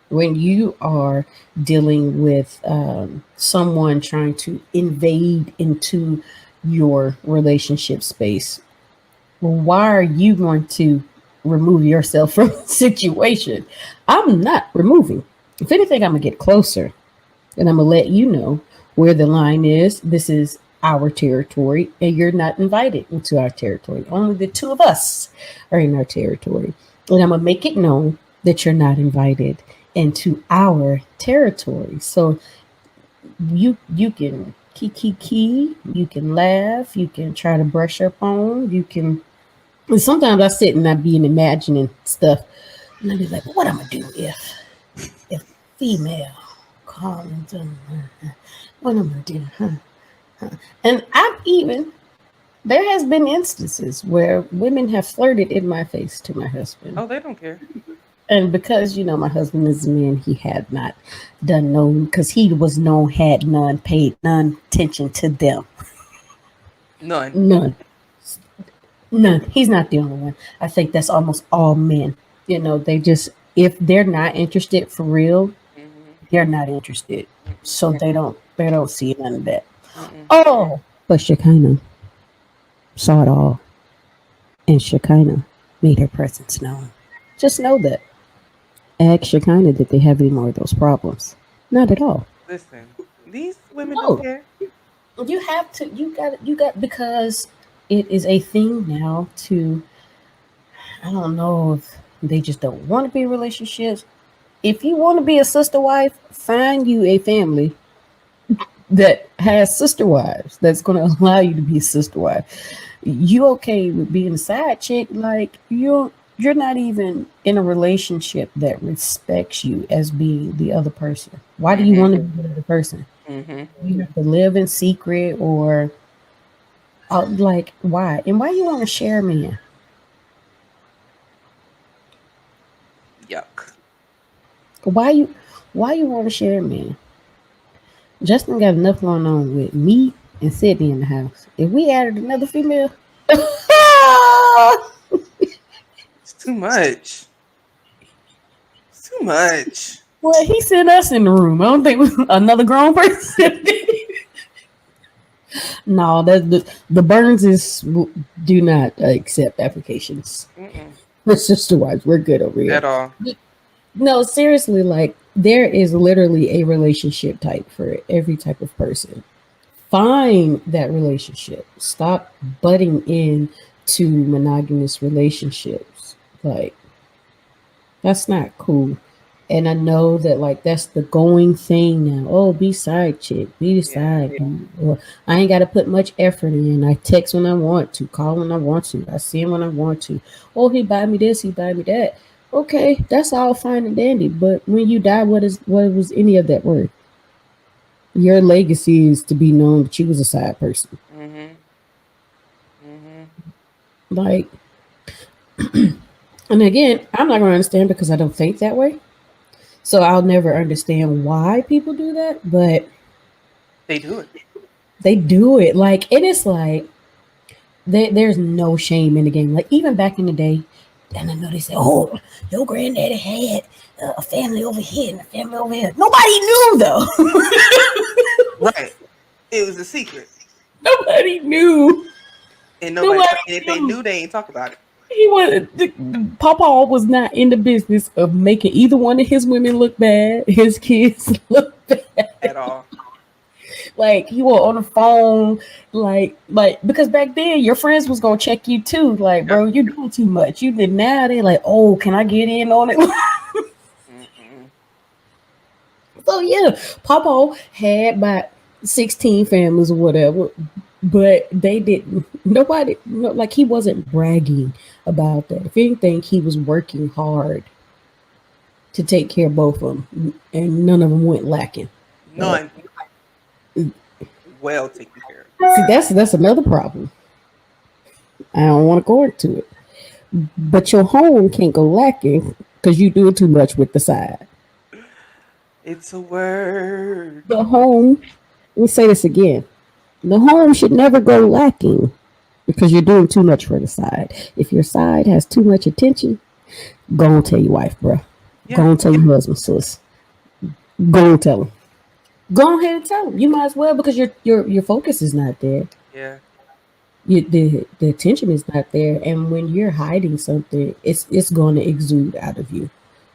When you are dealing with someone trying to invade into your relationship space, why are you going to remove yourself from the situation? I'm not removing. If anything, I'm going to get closer and I'm going to let you know where the line is. This is our territory and you're not invited into our territory. Only the two of us are in our territory. And I'm going to make it known that you're not invited into our territory. So you can key, you can laugh, you can try to brush up on, you can. And sometimes I sit and I be imagining stuff, and I be like, what I'm gonna do if female calls and what I'm gonna do? And there has been instances where women have flirted in my face to my husband. Oh, they don't care. And because, my husband is a man, he had not because he was known, had none, paid none attention to them. None. He's not the only one. I think that's almost all men. They just, if they're not interested for real, they're not interested. So they don't see none of that. Oh, but Shekinah saw it all. And Shekinah made her presence known. Just know that. Ask Shekinah, did they have any more of those problems? Not at all. Listen, these women don't care. You have to, you got, because it is a thing now to, I don't know if they just don't want to be in relationships. If you want to be a sister wife, find you a family that has sister wives that's going to allow you to be a sister wife. You okay with being a side chick? Like, you're not even in a relationship that respects you as being the other person. Why do you want to be the other person? You have to live in secret, or why? And why you want to share a man? Yuck. Why you want to share a man? Justin got enough going on with me and Sydney in the house. If we added another female, it's too much. It's too much. Well, he sent us in the room. I don't think another grown person. No, the Burnses do not accept applications. For sister wives, we're good over here. At all. No, seriously, like, there is literally a relationship type for every type of person. Find that relationship. Stop butting in to monogamous relationships. Like, that's not cool. And I know that, like, that's the going thing now. Oh, be side chick, be the side. Or I ain't got to put much effort in. I text when I want to, call when I want to, I see him when I want to. Oh, he buy me this, he buy me that. Okay, that's all fine and dandy. But when you die, what was any of that worth? Your legacy is to be known that you was a side person. Like, and again, I'm not going to understand because I don't think that way. So I'll never understand why people do that, but they do it. They do it. Like, and it's like, there's no shame in the game. Like, even back in the day, And I know they say, "Oh, your granddaddy had a family over here and a family over here." Nobody knew though. Right. It was a secret. Nobody knew. And nobody and if they knew, they ain't talk about it. He was Papa was not in the business of making either one of his women look bad, his kids look bad at all. Like he was on the phone, like because back then your friends was gonna check you too. Like, bro, you doing too much. You did now. They like, oh, can I get in on it? So yeah, Papa had about 16 families or whatever, but they didn't. Nobody, like he wasn't bragging about that. If anything, he was working hard to take care of both of them, and none of them went lacking. None. Well taken care of. See, that's another problem. I don't want to go into it, but your home can't go lacking because you do too much with the side. It's a word. The home. Let me say this again. The home should never go lacking because you're doing too much for the side. If your side has too much attention, go and tell your wife, bro. Yeah. Go and tell your husband, sis. Go and tell him. Go ahead and tell him. You might as well because your focus is not there. Yeah. The attention is not there, and when you're hiding something, it's going to exude out of you.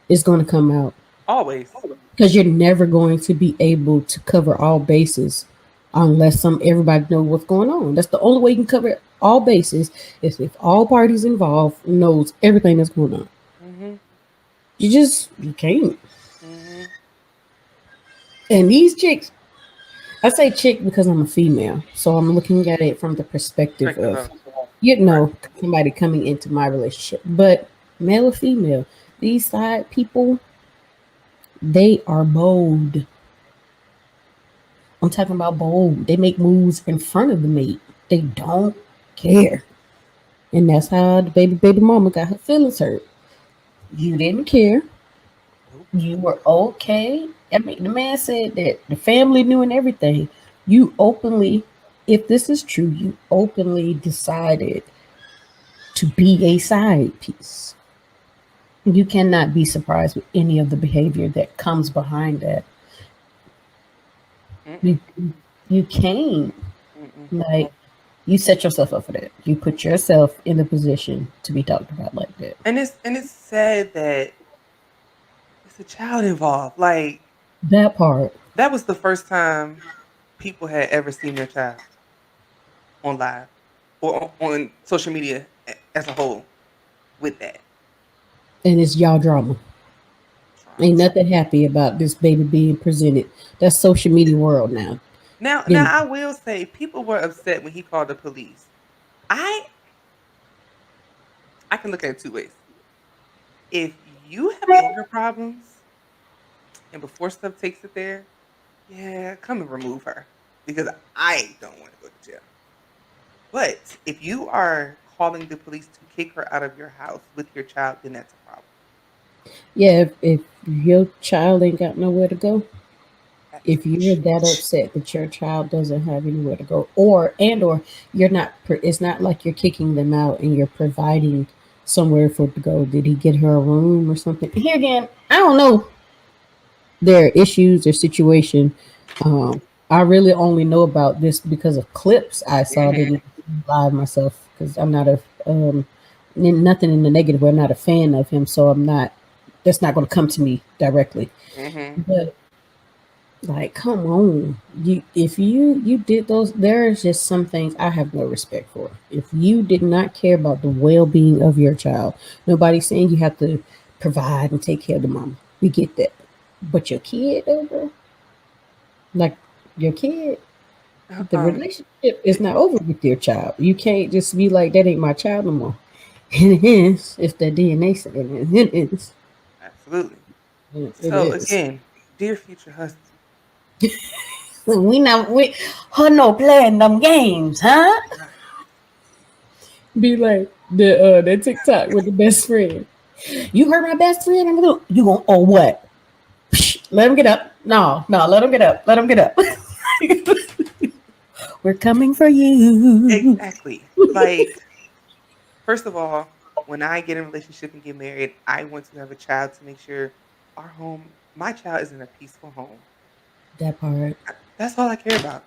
It's going to come out. Always. Because you're never going to be able to cover all bases unless everybody knows what's going on. That's the only way you can cover all bases is if all parties involved knows everything that's going on. Mm-hmm. You can't. Mm-hmm. And these chicks, I say chick because I'm a female, so I'm looking at it from the perspective of, somebody coming into my relationship. But male or female, these side people, they are bold. I'm talking about bold. They make moves in front of the mate. They don't care. And that's how the baby mama got her feelings hurt. You didn't care. You were okay. I mean, the man said that the family knew and everything. You openly, if this is true, you openly decided to be a side piece. You cannot be surprised with any of the behavior that comes behind that. You can't. Like, you set yourself up for that. You put yourself in the position to be talked about like that. And it's sad that it's a child involved. Like that part. That was the first time people had ever seen their child on live or on social media as a whole with that. And it's y'all drama. Ain't nothing happy about this baby being presented. That's social media world now. Now I will say people were upset when he called the police. I can look at it two ways. If you have anger problems and before stuff takes it there, yeah, come and remove her because I don't want to go to jail. But if you are calling the police to kick her out of your house with your child, then that's a problem. Yeah, if your child ain't got nowhere to go, if you're that upset that your child doesn't have anywhere to go, or you're not, it's not like you're kicking them out and you're providing somewhere for it to go. Did he get her a room or something? Here again, I don't know their issues or situation. I really only know about this because of clips I saw. Didn't live myself because I'm not nothing in the negative. I'm not a fan of him, so I'm not. That's not going to come to me directly. But like, come on, if you did those, there's just some things I have no respect for. If you did not care about the well-being of your child, nobody's saying you have to provide and take care of the mom. We get that, but your kid, over, like your kid, the relationship is not over with your child. You can't just be like, that ain't my child no more. And it is, if the DNA said it is. Absolutely. So again, dear future husband, we no playing them games, huh? Be like that TikTok with the best friend. You heard my best friend? You gonna what? Let him get up. No, let him get up. Let him get up. We're coming for you. Exactly. Like, first of all, when I get in a relationship and get married, I want to have a child to make sure my child is in a peaceful home. That part. That's all I care about.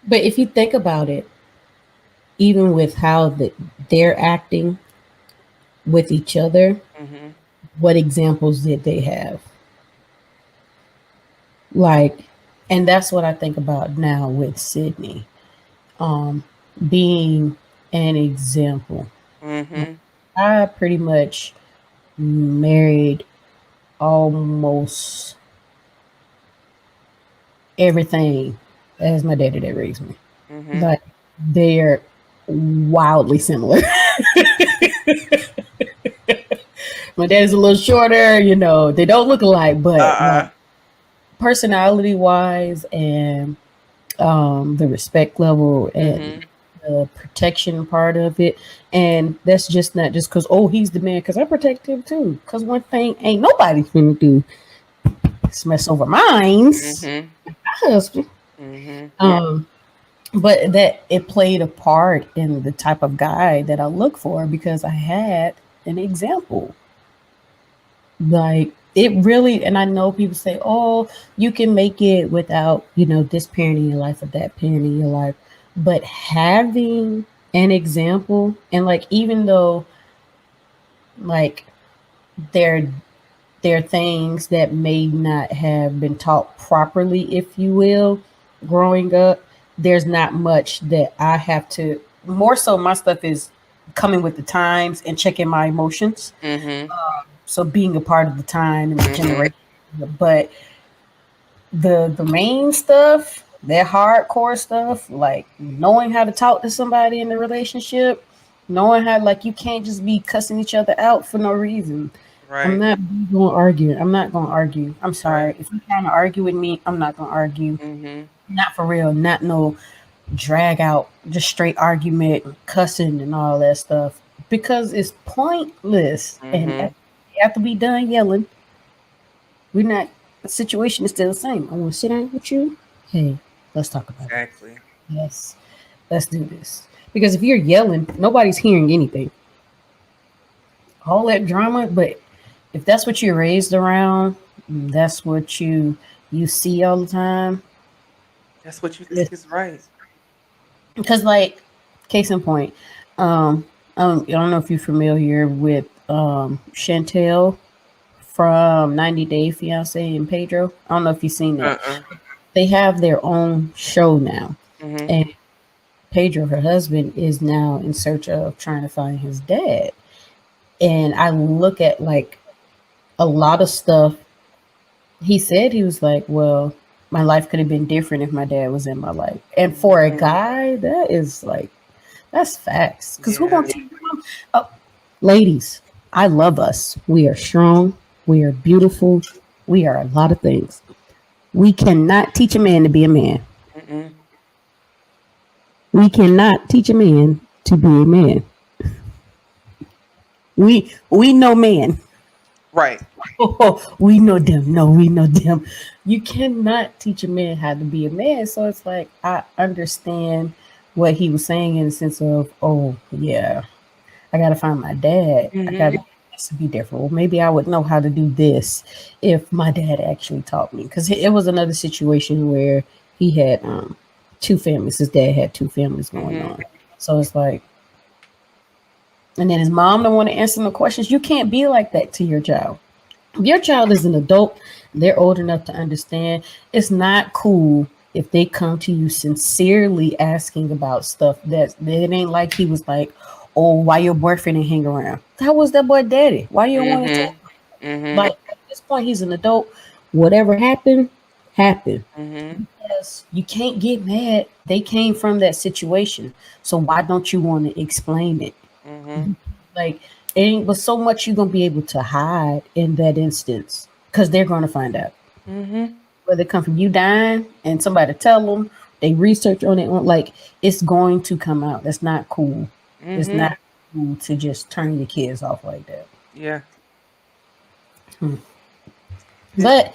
But if you think about it, even with how they're acting with each other, what examples did they have? Like, and that's what I think about now with Sydney, being an example. I pretty much married almost everything as my daddy that raised me. Like, they're wildly similar. My dad's a little shorter, they don't look alike, but like, personality wise and the respect level and the protection part of it. And that's just not just because, he's the man, because I protect him too. Because one thing ain't nobody's gonna do is mess over minds. My husband. But that it played a part in the type of guy that I look for because I had an example. Like, it really, and I know people say, you can make it without, this parent in your life or that parent in your life. But having an example, and like, even though like there are things that may not have been taught properly, if you will, growing up, there's not much that I have to, more so my stuff is coming with the times and checking my emotions. So being a part of the time and the generation, but the main stuff, that hardcore stuff, like knowing how to talk to somebody in the relationship, knowing how, like, you can't just be cussing each other out for no reason. Right. I'm not going to argue. I'm not going to argue. I'm sorry. Right. If you're trying to argue with me, I'm not going to argue. Not for real. Not no drag out, just straight argument, cussing and all that stuff, because it's pointless. And after we done yelling, the situation is still the same. I want to sit down with you. Hey, let's talk about it. Yes, let's do this. Because if you're yelling, nobody's hearing anything. All that drama, but if that's what you're raised around, that's what you see all the time. That's what you think is right. Because, like, case in point, I don't know if you're familiar with Chantel from 90 Day Fiancé and Pedro. I don't know if you've seen that. They have their own show now. And Pedro, her husband, is now in search of trying to find his dad. And I look at, like, a lot of stuff. He said, he was like, well, my life could have been different if my dad was in my life. And for a guy, that is like, that's facts. Because who gonna take them? Ladies, I love us. We are strong. We are beautiful. We are a lot of things. We cannot teach a man to be a man. We cannot teach a man to be a man. We know man. Right. We know them. No, we know them. You cannot teach a man how to be a man. So it's like, I understand what he was saying in the sense of, I got to find my dad. I got to be different. Well, maybe I would know how to do this if my dad actually taught me. Because it was another situation where he had two families. His dad had two families going on. So it's like, and then his mom don't want to answer no questions. You can't be like that to your child. If your child is an adult, they're old enough to understand. It's not cool if they come to you sincerely asking about stuff that it ain't like he was like, why your boyfriend didn't hang around? That was that boy daddy. Why you don't want to talk? Like, at this point, he's an adult. Whatever happened. Because you can't get mad. They came from that situation. So why don't you want to explain it? Like, it ain't but so much you're gonna be able to hide in that instance, because they're gonna find out. Whether it come from you dying and somebody tell them, they research on it, like, it's going to come out. That's not cool. It's not cool to just turn your kids off like that. Yeah. But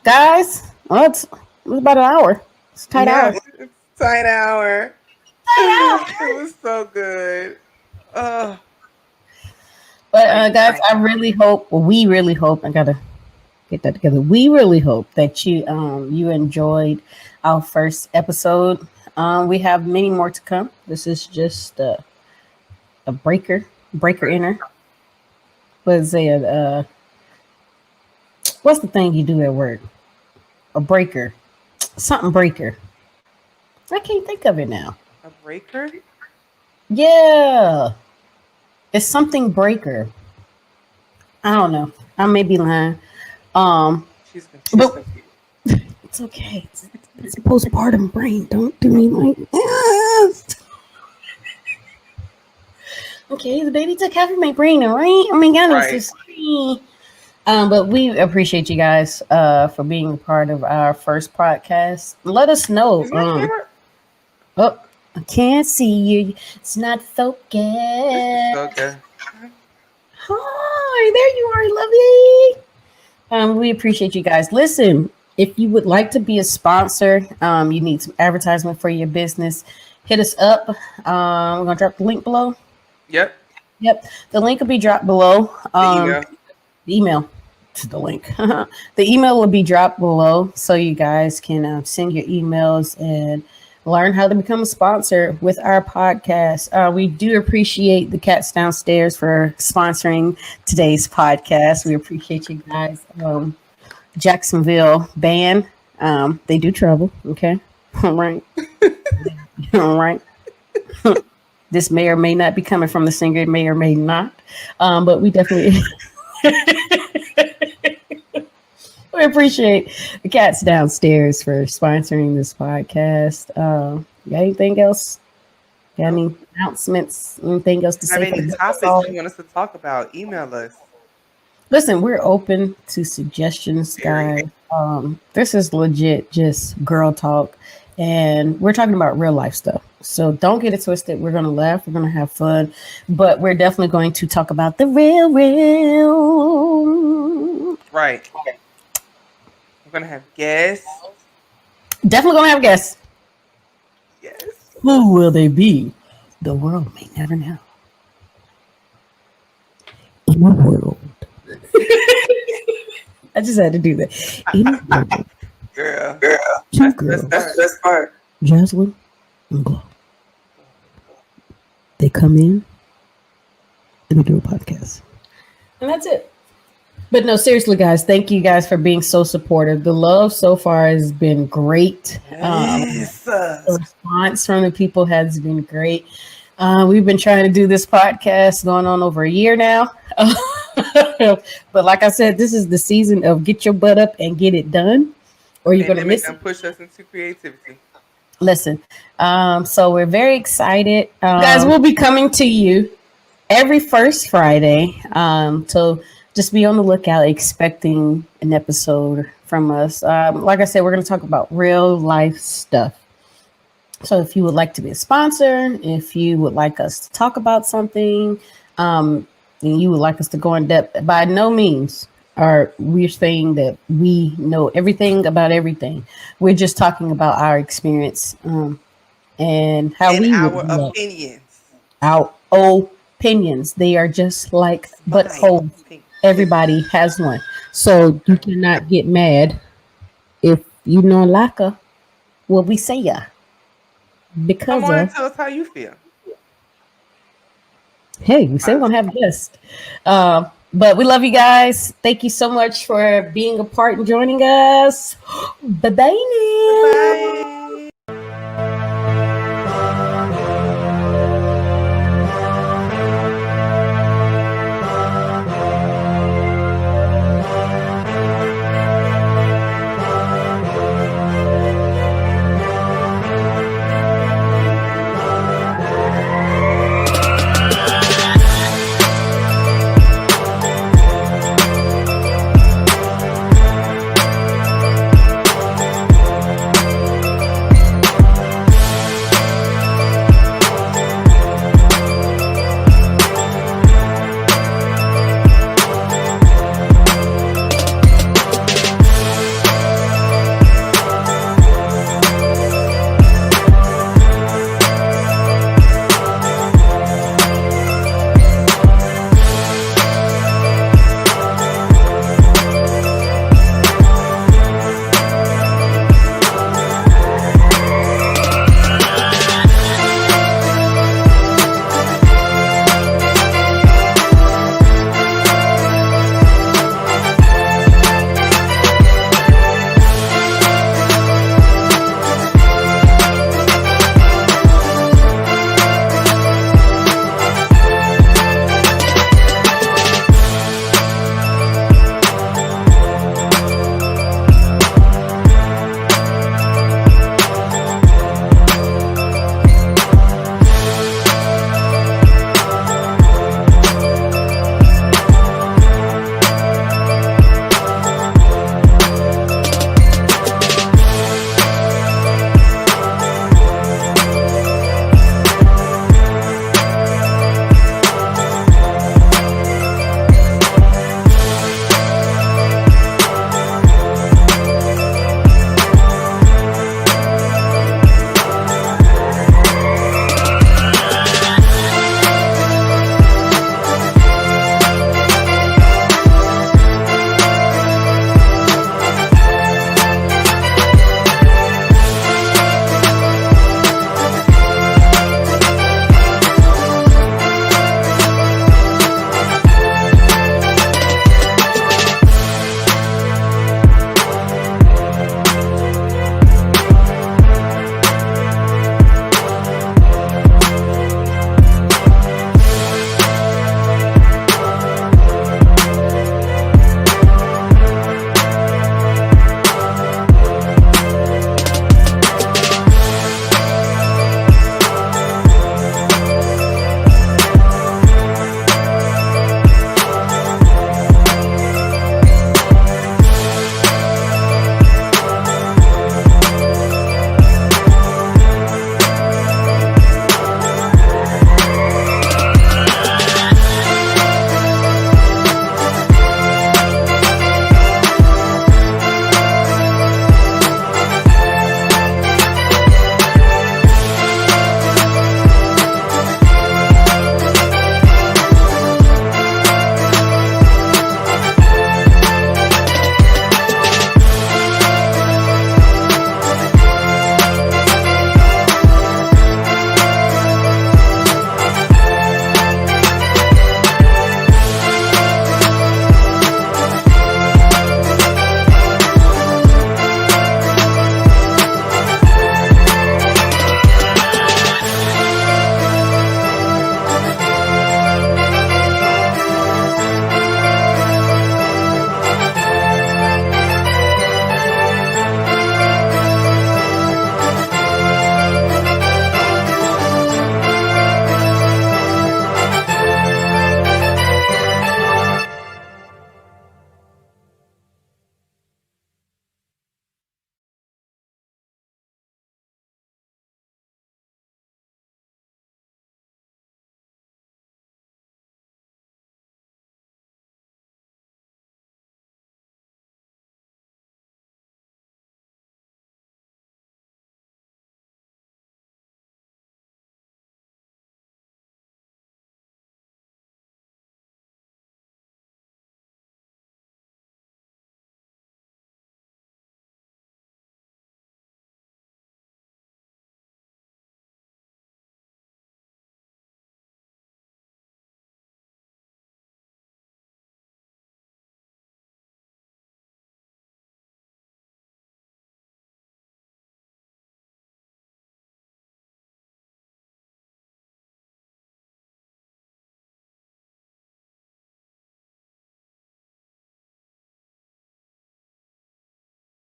guys, it's about an hour. It's a tight hour. It's tight hour. It was so good. But guys, I really hope. Well, we really hope. I gotta get that together. We really hope that you enjoyed our first episode. We have many more to come. This is just a breaker inner. Was it what's the thing you do at work? A breaker, something breaker. I can't think of it now. A breaker? Yeah, it's something breaker. I don't know. I may be lying. She's but it's okay. It's postpartum brain. Don't do me like that. Okay, the baby took half of my brain, all right? Oh my God, I'm so sorry. But we appreciate you guys for being a part of our first podcast. Let us know. Oh, I can't see you. It's not focused. Okay. Hi, there you are, lovely. We appreciate you guys. Listen, if you would like to be a sponsor, you need some advertisement for your business, hit us up. We're gonna drop the link below. Yep. The link will be dropped below. The email to the link. The email will be dropped below, so you guys can send your emails and learn how to become a sponsor with our podcast. We do appreciate the Cats Downstairs for sponsoring today's podcast. We appreciate you guys. Jacksonville band. They do travel. Okay. All right. All right. This may or may not be coming from the singer. It may or may not. But we definitely we appreciate the Cats Downstairs for sponsoring this podcast. Got anything else? Got any announcements? Anything else to say? Have any topics you want us to talk about? Email us. Listen, we're open to suggestions, guys. This is legit just girl talk, and we're talking about real life stuff. So don't get it twisted. We're going to laugh. We're going to have fun, but we're definitely going to talk about the real. Right. We're going to have guests. Definitely going to have guests. Yes. Who will they be? The world may never know. In the world. I just had to do that. In the world. Girl. Two girls. That's part. Jocelyn and Glo. They come in and they do a podcast. And that's it. But no, seriously, guys, thank you guys for being so supportive. The love so far has been great. The response from the people has been great. We've been trying to do this podcast going on over a year now. But like I said, this is the season of get your butt up and get it done, or you're going to miss it. Push us into creativity. Listen, so we're very excited. Guys, we'll be coming to you every first Friday. So just be on the lookout, expecting an episode from us. Like I said, we're going to talk about real life stuff. So if you would like to be a sponsor, if you would like us to talk about something, and you would like us to go in depth, by no means we're saying that we know everything about everything. We're just talking about our experience and how we our opinions. Our opinions. They are just like buttholes. Everybody has one. So you cannot get mad if you don't like what we say ya. Because come on and tell us how you feel. Hey, we say we're gonna have a guest. But we love you guys. Thank you so much for being a part and joining us. Bye-bye now. Bye.